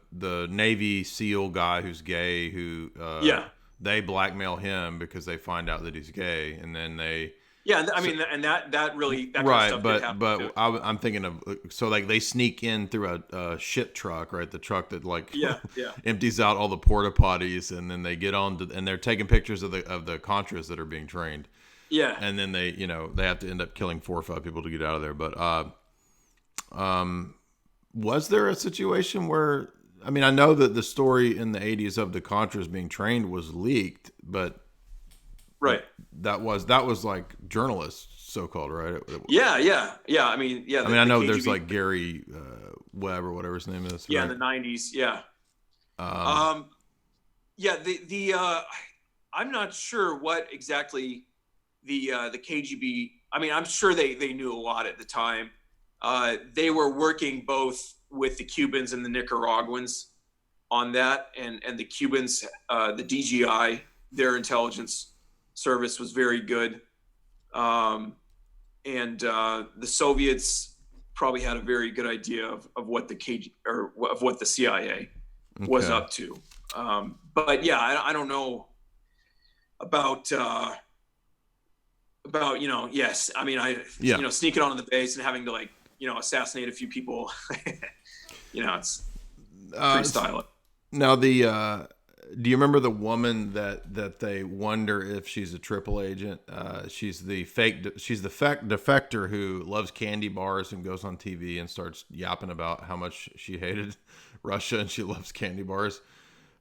Navy SEAL guy who's gay, who they blackmail him because they find out that he's gay, and then they that really that right, kind of but stuff but I'm thinking of, so like they sneak in through a shit truck, right? The truck that like empties out all the porta potties, and then they get on and they're taking pictures of the Contras that are being trained. Yeah. And then they have to end up killing 4 or 5 people to get out of there. But was there a situation where, I mean, I know that the story in the 80s of the Contras being trained was leaked, but right. That was like journalists, so-called, right? Yeah. I mean, I know KGB, there's like Gary Webb or whatever his name is. Yeah, right? in the 90s. Yeah. I'm not sure what exactly the KGB. I mean, I'm sure they knew a lot at the time. They were working both with the Cubans and the Nicaraguans on that, and the Cubans, the DGI, their intelligence service was very good, and the Soviets probably had a very good idea of what the KGB or of what the CIA was up to. But yeah, I don't know about yes, I mean, sneaking onto the base and having to like assassinate a few people. It's pretty stylish. Now do you remember the woman that they wonder if she's a triple agent? She's the defector who loves candy bars and goes on TV and starts yapping about how much she hated Russia and she loves candy bars.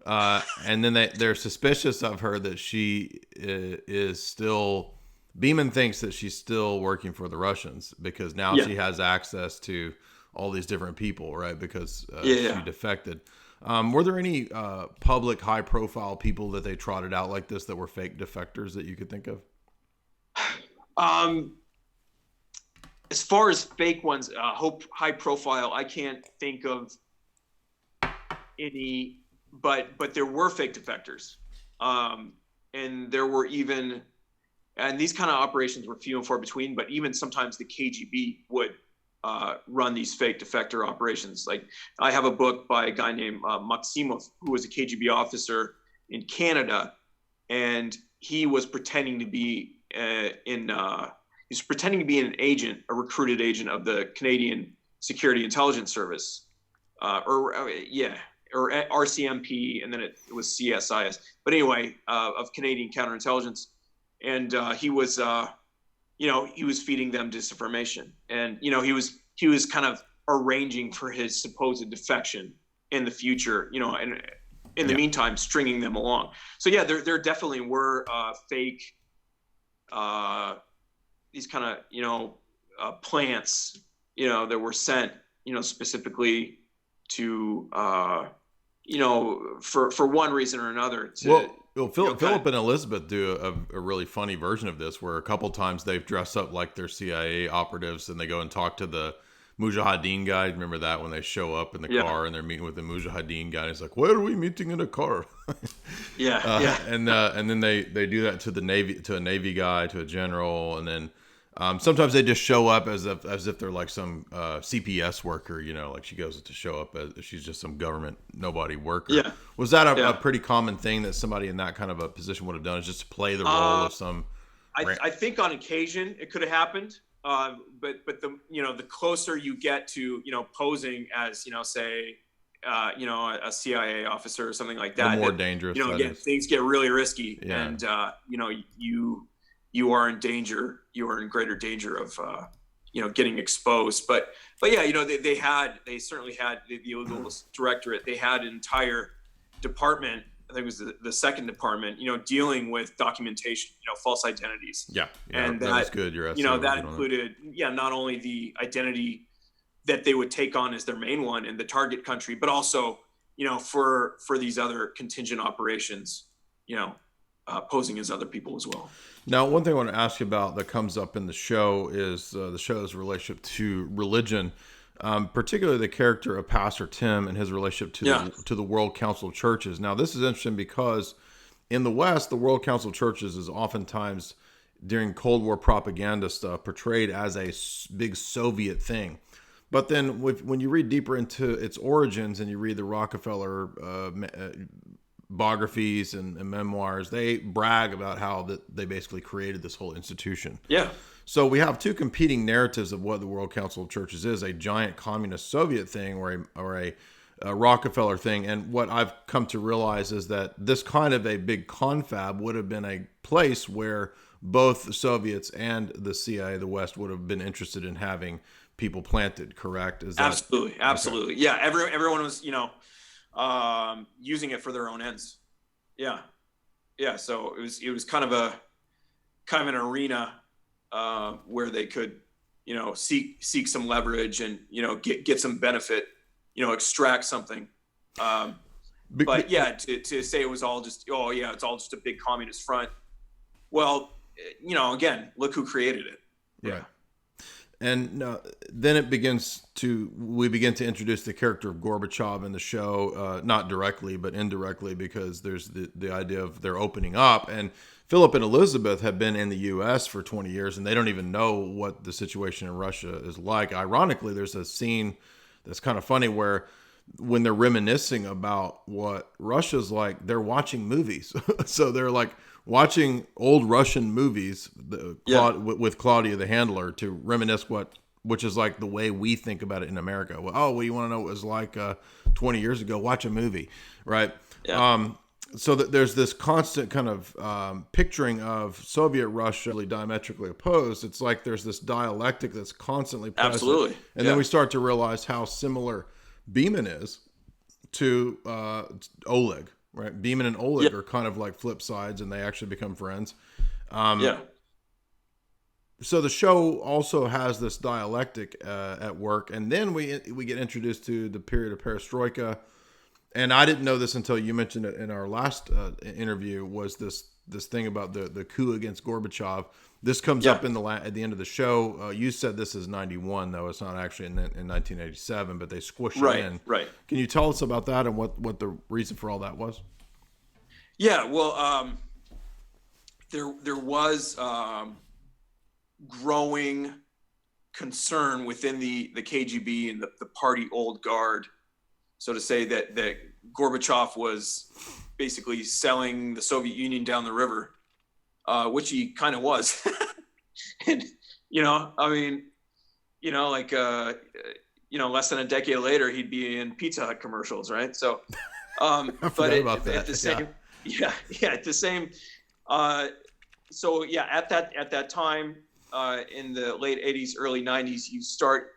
And then they're suspicious of her that she is still. Beeman thinks that she's still working for the Russians because now she has access to all these different people, right? Because she defected. Were there any public, high-profile people that they trotted out like this that were fake defectors that you could think of? As far as fake ones, high-profile, I can't think of any. But there were fake defectors, and there were even. And these kind of operations were few and far between, but even sometimes the KGB would run these fake defector operations. Like I have a book by a guy named Maximov, who was a KGB officer in Canada, and he was pretending to be an agent, a recruited agent of the Canadian Security Intelligence Service, or RCMP, and then it was CSIS. But anyway, of Canadian counterintelligence. And he was feeding them disinformation, and he was kind of arranging for his supposed defection in the future, and in the meantime, stringing them along. So yeah, there definitely were fake, these kind of, plants, that were sent, specifically to, for one reason or another. Well, Philip and Elizabeth do a really funny version of this, where a couple times they've dressed up like they're CIA operatives and they go and talk to the Mujahideen guy. Remember that, when they show up in the car and they're meeting with the Mujahideen guy? He's like, "Why are we meeting in a car?" And then they do that to the Navy, to a Navy guy, to a general, and then sometimes they just show up as if they're like some CPS worker, like she goes to show up as she's just some government nobody worker. Yeah. Was that a pretty common thing that somebody in that kind of a position would have done, is just to play the role of some? I think on occasion it could have happened. But the closer you get to, posing as, say, a CIA officer or something like that, the more dangerous. Again, things get really risky, and you are in danger. You are in greater danger of, getting exposed. But yeah, they certainly had the illegal directorate. They had an entire department. I think it was the second department, dealing with documentation, false identities. Yeah. And that was good. that included, not only the identity that they would take on as their main one in the target country, but also, for these other contingent operations, posing as other people as well. Now, one thing I want to ask you about that comes up in the show is the show's relationship to religion. Particularly the character of Pastor Tim and his relationship to the World Council of Churches. Now, this is interesting because in the West, the World Council of Churches is oftentimes, during Cold War propaganda stuff, portrayed as a big Soviet thing. But then when you read deeper into its origins and you read the Rockefeller biographies and memoirs, they brag about how that they basically created this whole institution. Yeah. So we have two competing narratives of what the World Council of Churches is: a giant communist Soviet thing or a Rockefeller thing. And what I've come to realize is that this kind of a big confab would have been a place where both the Soviets and the CIA, the West, would have been interested in having people planted, correct? Absolutely. Okay. Yeah, everyone was, using it for their own ends. Yeah. So it was kind of an arena where they could, seek some leverage and, get some benefit, extract something. But yeah, to say it was all just, it's all just a big communist front. Well, again, look who created it. Yeah. And then we begin to introduce the character of Gorbachev in the show, not directly, but indirectly, because there's the idea of they're opening up. And Philip and Elizabeth have been in the U.S. for 20 years, and they don't even know what the situation in Russia is like. Ironically, there's a scene that's kind of funny where when they're reminiscing about what Russia's like, they're watching movies. So they're like watching old Russian movies with Claudia the handler to reminisce which is like the way we think about it in America. Well, you want to know what it was like 20 years ago? Watch a movie, right? Yeah. So that there's this constant kind of picturing of Soviet Russia really diametrically opposed. It's like there's this dialectic that's constantly present. Absolutely. And then we start to realize how similar Beeman is to Oleg, right? Beeman and Oleg are kind of like flip sides, and they actually become friends. So the show also has this dialectic at work, and then we get introduced to the period of perestroika. And I didn't know this until you mentioned it in our last interview. Was this thing about the coup against Gorbachev? This comes up at the end of the show. You said this is 91, though it's not actually in 1987, but they squish it in. Right. Can you tell us about that and what the reason for all that was? Yeah. Well, there was growing concern within the KGB and the party old guard, so to say, that Gorbachev was basically selling the Soviet Union down the river, which he kind of was. And, less than a decade later, he'd be in Pizza Hut commercials, right? So, but at the same, at the same, at that time, in the late 80s, early 90s, you start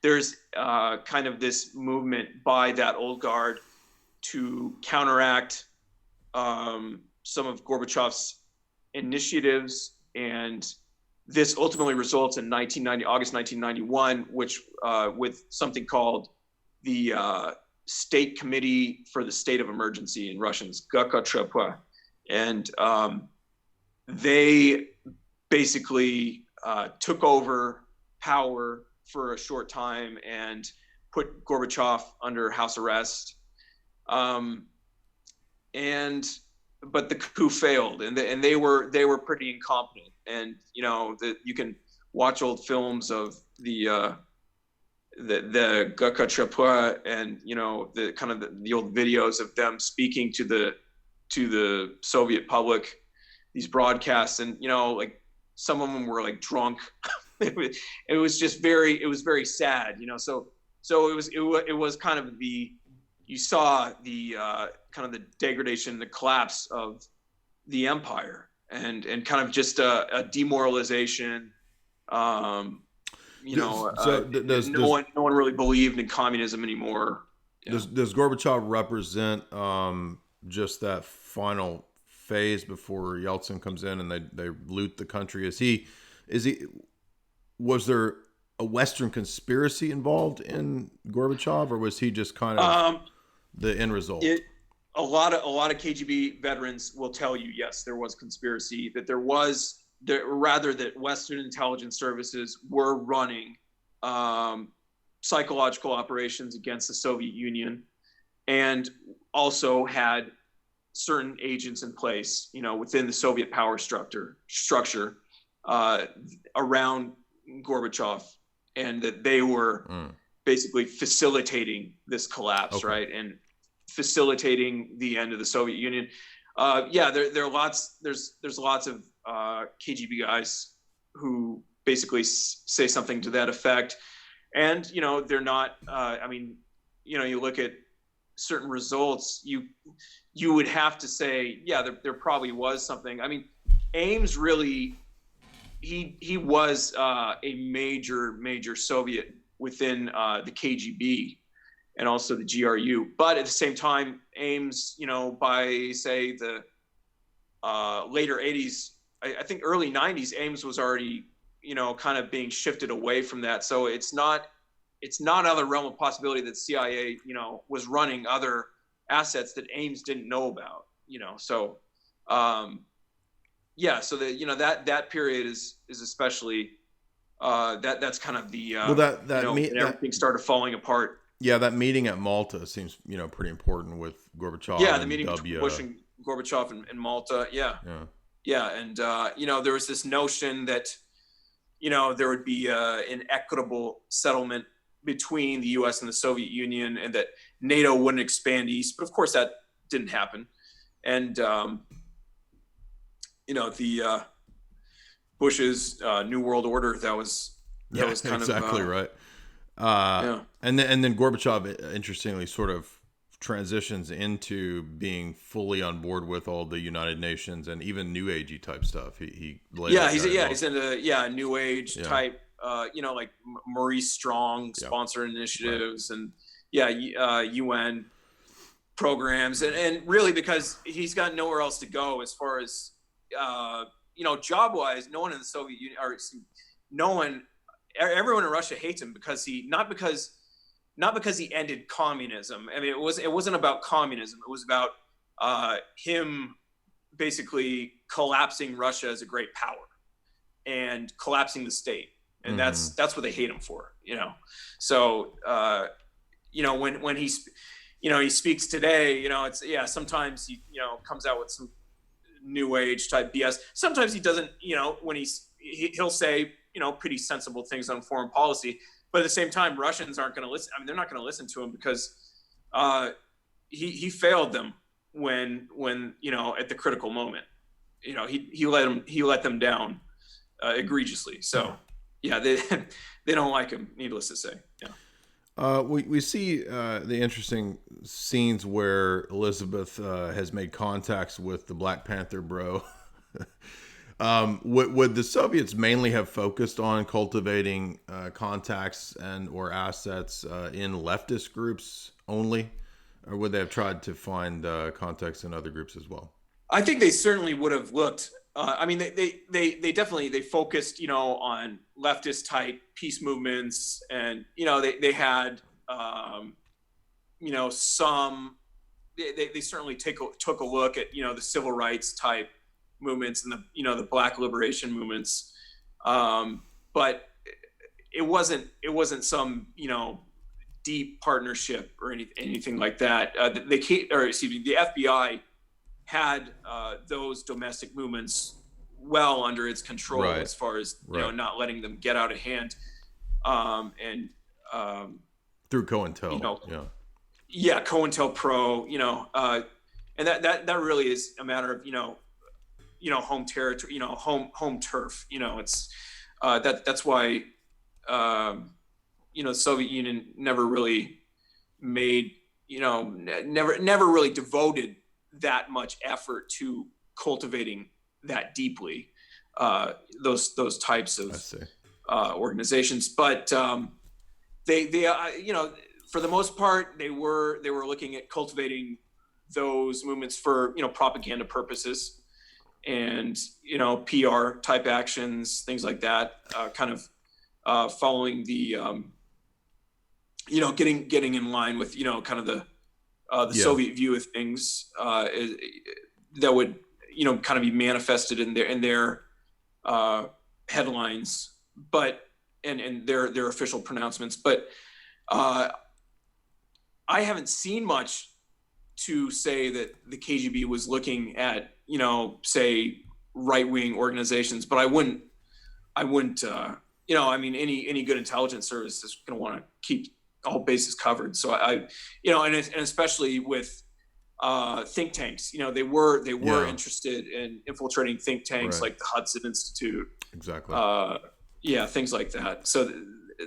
there's kind of this movement by that old guard to counteract some of Gorbachev's initiatives, and this ultimately results in August 1991, which with something called the State Committee for the State of Emergency, in Russians, Gakatrepa. And they basically took over power for a short time and put Gorbachev under house arrest. But the coup failed, and they were pretty incompetent. And you can watch old films of the Gakatrepa, and the kind of the old videos of them speaking to the Soviet public, these broadcasts, and like some of them were like drunk. it was very sad, so it was kind of you saw the kind of the degradation, the collapse of the empire, and kind of just a demoralization. No one really believed in communism anymore. Yeah. Does Gorbachev represent just that final phase before Yeltsin comes in and they loot the country? Was there a Western conspiracy involved in Gorbachev, or was he just kind of the end result? A lot of KGB veterans will tell you, yes, there was conspiracy, that that Western intelligence services were running psychological operations against the Soviet Union, and also had certain agents in place, within the Soviet power structure around Gorbachev, and that they were basically facilitating this collapse, okay, right, and facilitating the end of the Soviet Union. There are lots. There's lots of KGB guys who basically say something to that effect, and they're not. You look at certain results, you would have to say, yeah, there probably was something. I mean, Ames really, he was a major Soviet within the KGB and also the GRU. But at the same time, Ames, by say the later 80s, I think early 90s, Ames was already, kind of being shifted away from that. So it's not out of the realm of possibility that CIA, was running other assets that Ames didn't know about, So, so that period is especially that's kind of the everything started falling apart. Yeah, that meeting at Malta seems pretty important with Gorbachev. Yeah, the meeting between Bush and Gorbachev in Malta. Yeah, and there was this notion that there would be an equitable settlement between the U.S. and the Soviet Union, and that NATO wouldn't expand east. But of course, that didn't happen. And the Bush's New World Order, that was kind exactly of right. And then Gorbachev, interestingly, sort of transitions into being fully on board with all the United Nations and even New Agey type stuff. He's into New Age type. Like Maurice Strong sponsor initiatives, right, and UN programs, and really because he's got nowhere else to go as far as job wise. No one in the Soviet Union, or everyone in Russia hates him because not because he ended communism. I mean, it wasn't about communism. It was about him basically collapsing Russia as a great power and collapsing the state. And that's what they hate him for, So, when he speaks today, sometimes he, comes out with some New Age type BS. Sometimes he doesn't, when he'll say, pretty sensible things on foreign policy. But at the same time, Russians aren't going to listen. I mean, they're not going to listen to him because he failed them when at the critical moment, he let them down egregiously. So. Yeah, they don't like him, needless to say. Yeah. We see the interesting scenes where Elizabeth has made contacts with the Black Panther bro. Would the Soviets mainly have focused on cultivating contacts and or assets in leftist groups only, or would they have tried to find contacts in other groups as well? I think they certainly would have looked. I mean, they definitely they focused, on leftist type peace movements, and they had, some. They certainly took a look at the civil rights type movements and the Black liberation movements, but it wasn't some deep partnership or anything like that. The FBI had those domestic movements well under its control, Right. as far as Right. not letting them get out of hand, and Through COINTEL. COINTELPRO, and that really is a matter of home territory, home turf. It's that's why the Soviet Union never really made never really devoted that much effort to cultivating that deeply those types of organizations. But they for the most part they were looking at cultivating those movements for propaganda purposes and PR type actions, things like that, kind of following the getting in line with kind of the Soviet view of things, that would kind of be manifested in their headlines, but and their official pronouncements. But I haven't seen much to say that the KGB was looking at say right-wing organizations, but I wouldn't I mean, any good intelligence service is going to want to keep all bases covered. So and especially with think tanks, they were interested in infiltrating think tanks like the Hudson Institute. Exactly. Things like that. So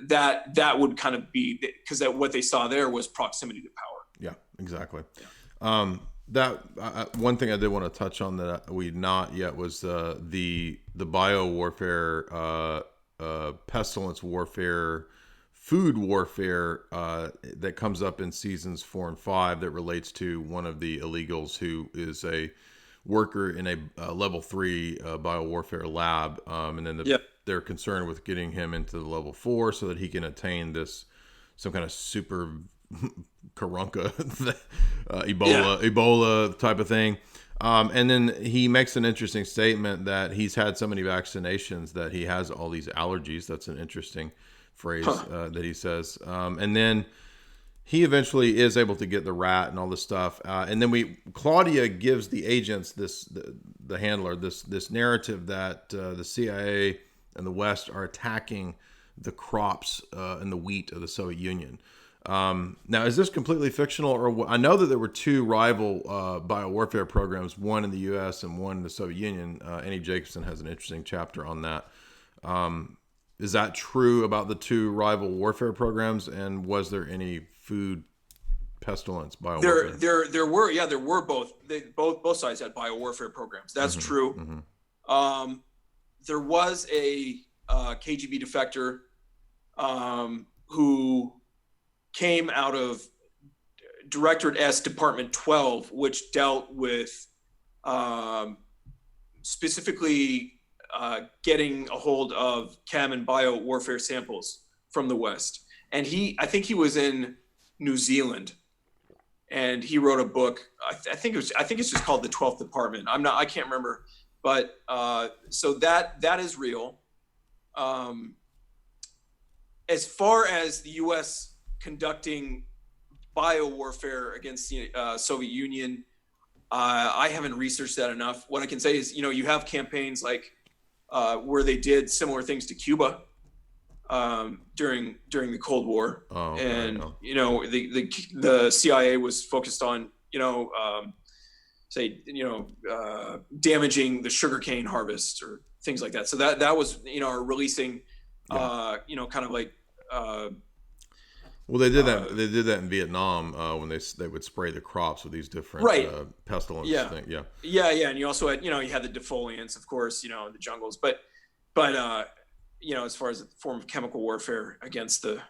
that would kind of be, because what they saw there was proximity to power. Yeah, exactly. Yeah. One thing I did want to touch on that we not yet was the bio warfare, pestilence warfare, food warfare that comes up in seasons 4 and 5 that relates to one of the illegals who is a worker in a level 3 bio warfare lab, and then they're concerned with getting him into the level 4 so that he can attain some kind of super Karunka Ebola type of thing. And then he makes an interesting statement that he's had so many vaccinations that he has all these allergies. That's an interesting phrase that he says. And then he eventually is able to get the rat and all this stuff. And then Claudia gives the agents the handler this narrative that the CIA and the West are attacking the crops and the wheat of the Soviet Union. Now, is this completely fictional, or I know that there were 2 rival biowarfare programs, one in the U.S. and one in the Soviet Union. Annie Jacobson has an interesting chapter on that. Is that true about the 2 rival warfare programs? And was there any food pestilence biowarfare? There were both sides had biowarfare programs. That's true. Mm-hmm. There was a KGB defector who came out of Directorate S Department 12, which dealt with specifically getting a hold of chem and bio warfare samples from the West. And I think he was in New Zealand, and he wrote a book. I think it's just called the 12th Department. I can't remember, but so that is real. As far as the U.S. conducting biowarfare against the Soviet Union, I haven't researched that enough. What I can say is, you have campaigns like where they did similar things to Cuba during the Cold War, the CIA was focused on damaging the sugarcane harvest or things like that. So that was releasing kind of like Well, they did that. They did that in Vietnam when they would spray the crops with these different Right. pestilence Yeah. things. Yeah. Yeah. And you also had, you had the defoliants, of course, the jungles, but as far as a form of chemical warfare against the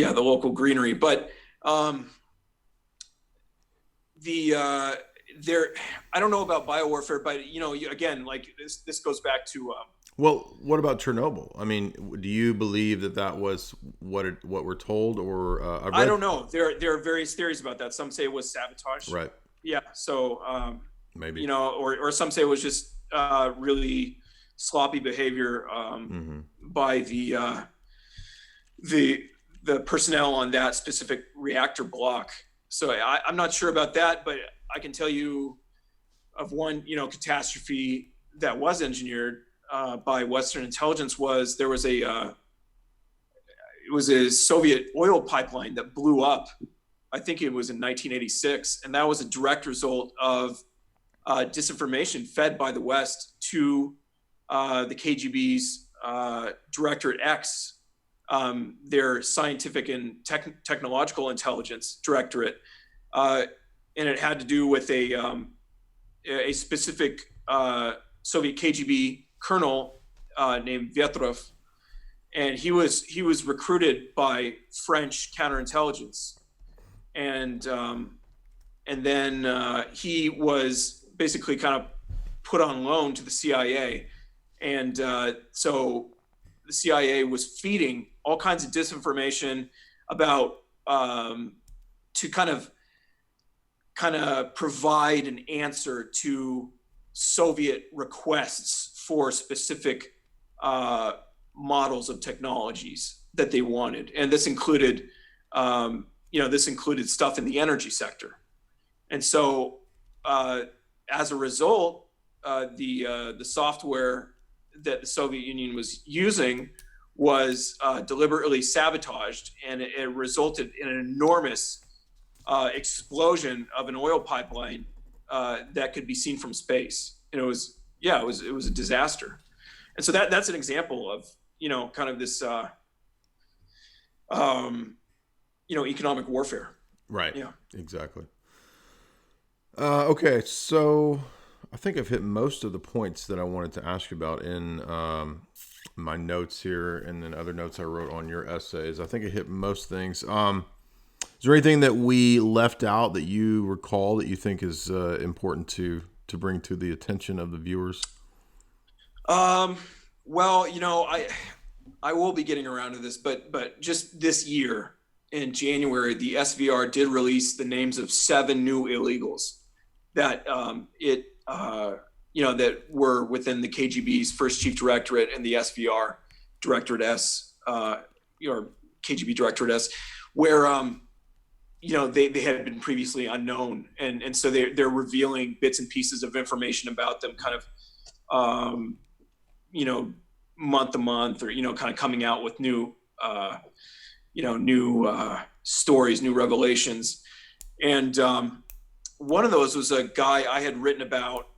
local greenery, but I don't know about biowarfare, but again, like this goes back to well, what about Chernobyl? I mean, do you believe that was what we're told, or I don't know. There are various theories about that. Some say it was sabotage. Right. Yeah. So maybe or some say it was just really sloppy behavior by the personnel on that specific reactor block. So I'm not sure about that, but I can tell you of one, catastrophe that was engineered by Western intelligence it was a Soviet oil pipeline that blew up. I think it was in 1986, and that was a direct result of disinformation fed by the West to the KGB's Directorate X, their scientific and technological intelligence directorate, and it had to do with a specific Soviet KGB colonel named Vetrov, and he was recruited by French counterintelligence, and then he was basically kind of put on loan to the CIA, and so the CIA was feeding all kinds of disinformation about to kind of provide an answer to Soviet requests for specific models of technologies that they wanted, and this included stuff in the energy sector. And so, as a result, the software that the Soviet Union was using was deliberately sabotaged, and it resulted in an enormous explosion of an oil pipeline that could be seen from space. And it was a disaster. And so that's an example of kind of this economic warfare. Right. Yeah. Exactly. Okay, so I think I've hit most of the points that I wanted to ask you about in my notes here, and then other notes I wrote on your essays. I think I hit most things. Is there anything that we left out that you recall that you think is important to bring to the attention of the viewers? Well, I will be getting around to this, but just this year in January, the SVR did release the names of 7 new illegals that that were within the KGB's first chief directorate and the SVR Directorate S, or KGB Directorate S, where they had been previously unknown, and so they're revealing bits and pieces of information about them, kind of month to month, or kind of coming out with new stories, new revelations. And one of those was a guy I had written about.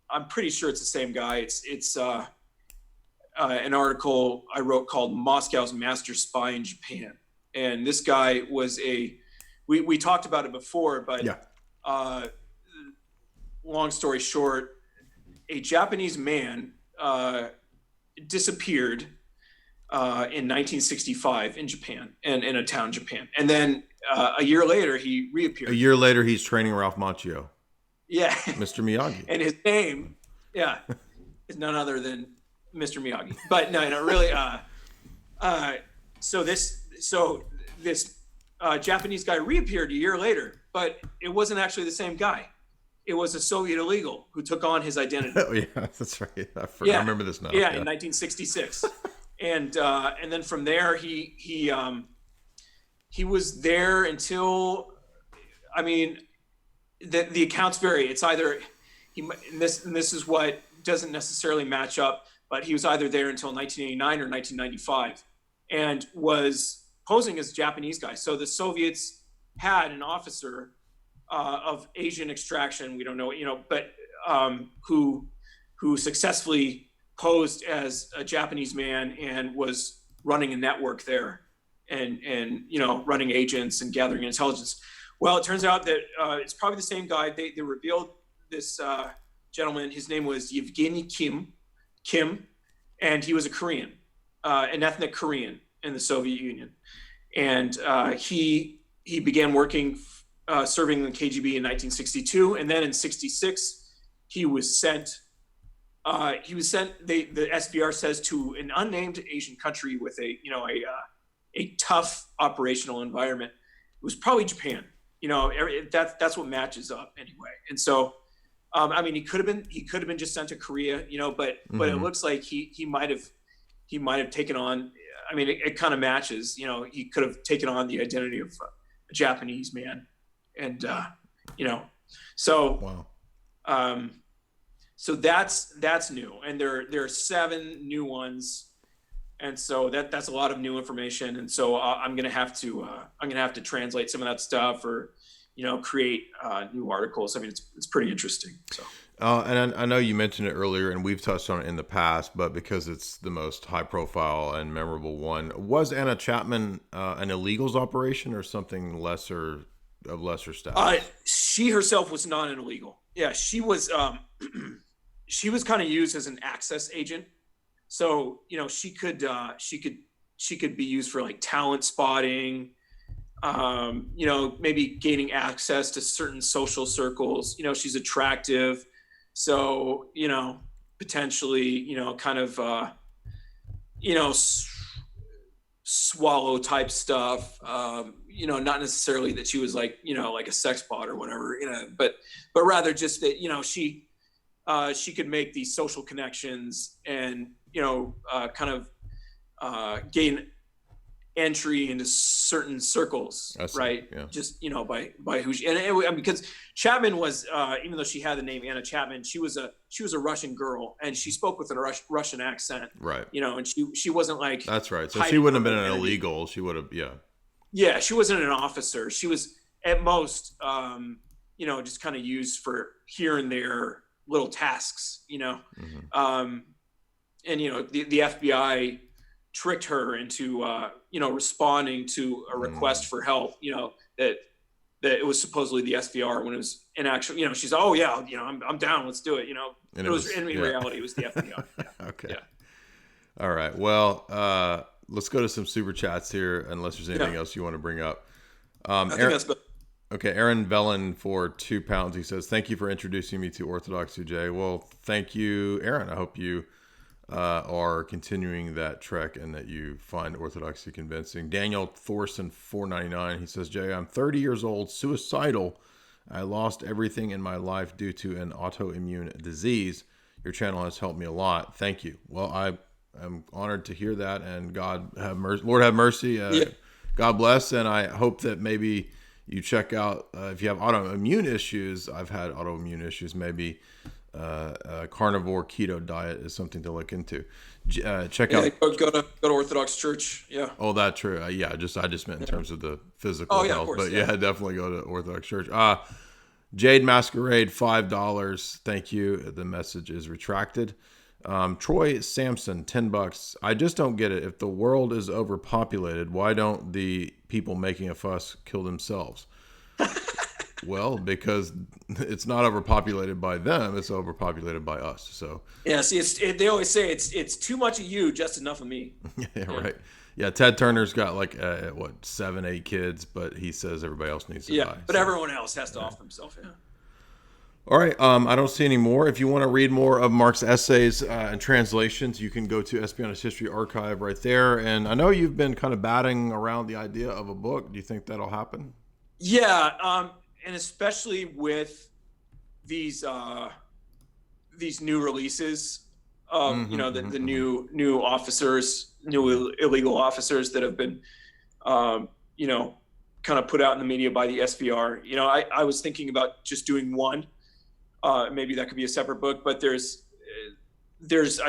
I'm pretty sure it's the same guy. It's an article I wrote called "Moscow's Master Spy in Japan." And this guy was we talked about it before, but yeah. Long story short, a Japanese man disappeared in 1965 in Japan, and in a town in Japan. And then a year later, he reappeared. A year later, he's training Ralph Macchio. Yeah. Mr. Miyagi. And his name, is none other than Mr. Miyagi. But no, really. So this Japanese guy reappeared a year later, but it wasn't actually the same guy. It was a Soviet illegal who took on his identity. Oh yeah, that's right. I remember this now. Yeah, in 1966, and then from there he was there until, I mean, the accounts vary. It's either and this is what doesn't necessarily match up, but he was either there until 1989 or 1995, and was posing as a Japanese guy. So the Soviets had an officer of Asian extraction, we don't know, but who successfully posed as a Japanese man and was running a network there and running agents and gathering intelligence. Well, it turns out that it's probably the same guy. They revealed this gentleman. His name was Yevgeny Kim, and he was a Korean, an ethnic Korean in the Soviet Union. And he began working, serving in the KGB in 1962, and then in '66 he was sent. The SVR says, to an unnamed Asian country with a tough operational environment. It was probably Japan. That's what matches up anyway. And so, he could have been just sent to Korea, but it looks like he might have taken on. It kind of matches. He could have taken on the identity of a Japanese man, and so wow. So that's new, and there are 7 new ones, and so that's a lot of new information. And so I'm gonna have to translate some of that stuff, or create new articles. It's pretty interesting. So. And I know you mentioned it earlier, and we've touched on it in the past, but because it's the most high-profile and memorable one, was Anna Chapman an illegals operation or something of lesser status? She herself was not an illegal. Yeah, she was. She was kind of used as an access agent, so she could be used for like talent spotting, maybe gaining access to certain social circles. She's attractive, so potentially kind of swallow type stuff. Not necessarily that she was like a sex bot or whatever, but rather just that she could make these social connections and kind of gain entry into certain circles, right? Yeah. Just by who she, and because Chapman was, even though she had the name Anna Chapman, she was a Russian girl, and she spoke with a Russian accent, right? And she wasn't like, that's right. So she wouldn't have been an illegal. She would have, yeah. She wasn't an officer. She was at most, just kind of used for here and there little tasks, and the FBI tricked her into responding to a request for help, that it was supposedly the SVR, when it was in actual, she's, oh yeah, I'm down, let's do it, and it was in reality it was the FBI. Yeah. Okay. Yeah. All right, well, let's go to some super chats here, unless there's anything else you want to bring up. I think that's good. Okay, Aaron Vellen for £2. He says, "Thank you for introducing me to Orthodoxy, Jay." Well, thank you, Aaron. I hope you are continuing that trek and that you find Orthodoxy convincing. Daniel Thorson 499. He says, "Jay, I'm 30 years old, suicidal. I lost everything in my life due to an autoimmune disease. Your channel has helped me a lot. Thank you." Well, I am honored to hear that, and God have mercy. Lord have mercy. God bless, and I hope that maybe you check out, if you have autoimmune issues. I've had autoimmune issues. Maybe a carnivore keto diet is something to look into. Check out. Go to Orthodox Church. Yeah. Oh, that's true. I just meant in terms of the physical health. Of course, but definitely go to Orthodox Church. Jade Masquerade, $5. Thank you. The message is retracted. Troy Sampson, $10. I just don't get it. If the world is overpopulated, why don't the people making a fuss kill themselves? Well, because it's not overpopulated by them; it's overpopulated by us. So yeah, see, they always say it's too much of you, just enough of me. Yeah, right. Yeah, Ted Turner's got like 7, 8 kids, but he says everybody else needs to die. But everyone else has to offer himself. Yeah. All right, I don't see any more. If you want to read more of Mark's essays and translations, you can go to Espionage History Archive right there. And I know you've been kind of batting around the idea of a book. Do you think that'll happen? Yeah, and especially with these new releases of the new officers, new illegal officers that have been kind of put out in the media by the SVR. I was thinking about just doing one. Maybe that could be a separate book, but I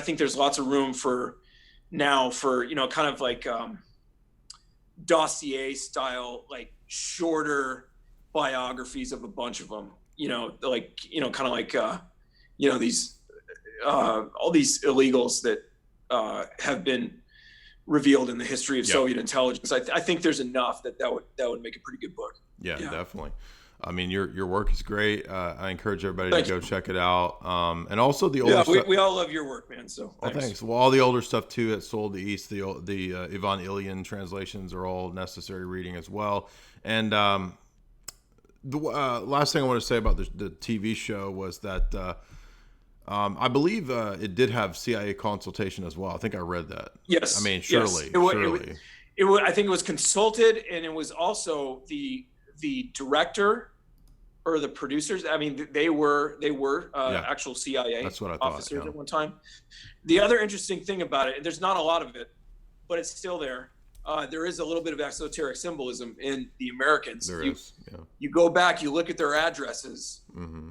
think there's lots of room for kind of like dossier style, like shorter biographies of a bunch of them, kind of like these all these illegals that have been revealed in the history of Yep. Soviet intelligence. I think there's enough that would make a pretty good book. Yeah, definitely. I mean, your work is great. I encourage everybody to go check it out. And also the older stuff. We all love your work, man. So thanks. Well, all the older stuff too at Soul of the East, the Ivan Ilyin translations are all necessary reading as well. And the last thing I want to say about the TV show was that I believe it did have CIA consultation as well. I think I read that. Yes. I mean, surely. I think it was consulted, and it was also the director or the producers. I mean, they were actual CIA officers at one time. The other interesting thing about it, and there's not a lot of it, but it's still there. There is a little bit of esoteric symbolism in the Americans. You go back, you look at their addresses. Mm-hmm.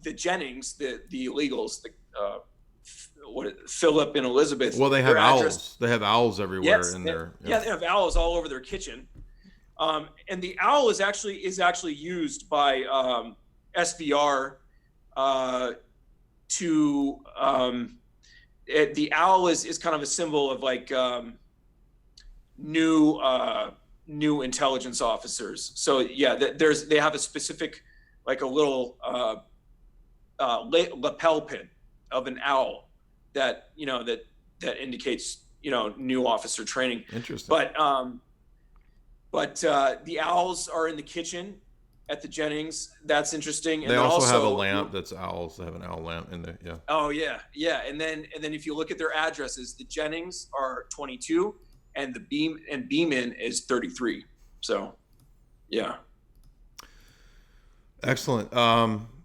The Jennings, the illegals, Philip and Elizabeth. Well, they have owls. They have owls everywhere in there. Yeah, they have owls all over their kitchen. And the owl is actually used by SVR to the owl is kind of a symbol of like new intelligence officers. So yeah, they have a specific, like a little lapel pin of an owl that indicates new officer training. Interesting. But the owls are in the kitchen at the Jennings. That's interesting. And they also have a lamp that's owls. They have an owl lamp in there. Yeah. Oh yeah. And then if you look at their addresses, the Jennings are 22, and the Beeman is 33. So, yeah. Excellent.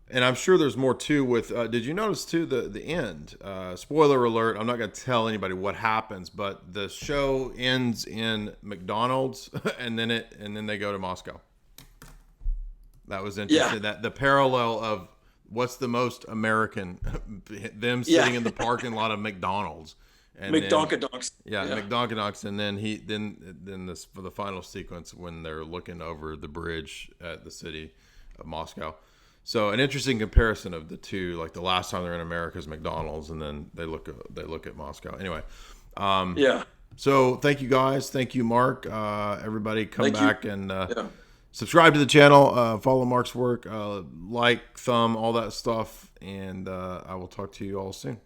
And I'm sure there's more too with, did you notice too, the end, spoiler alert, I'm not going to tell anybody what happens, but the show ends in McDonald's and then they go to Moscow. That was interesting. Yeah. That the parallel of what's the most American, them sitting in the parking lot of McDonald's. And McDonald's. McDonald's. And then this for the final sequence when they're looking over the bridge at the city of Moscow. So an interesting comparison of the two, like the last time they're in America is McDonald's, and then they look at Moscow. Anyway, So thank you guys, thank you Mark. Everybody, come back and subscribe to the channel, follow Mark's work, like, thumb, all that stuff, and I will talk to you all soon.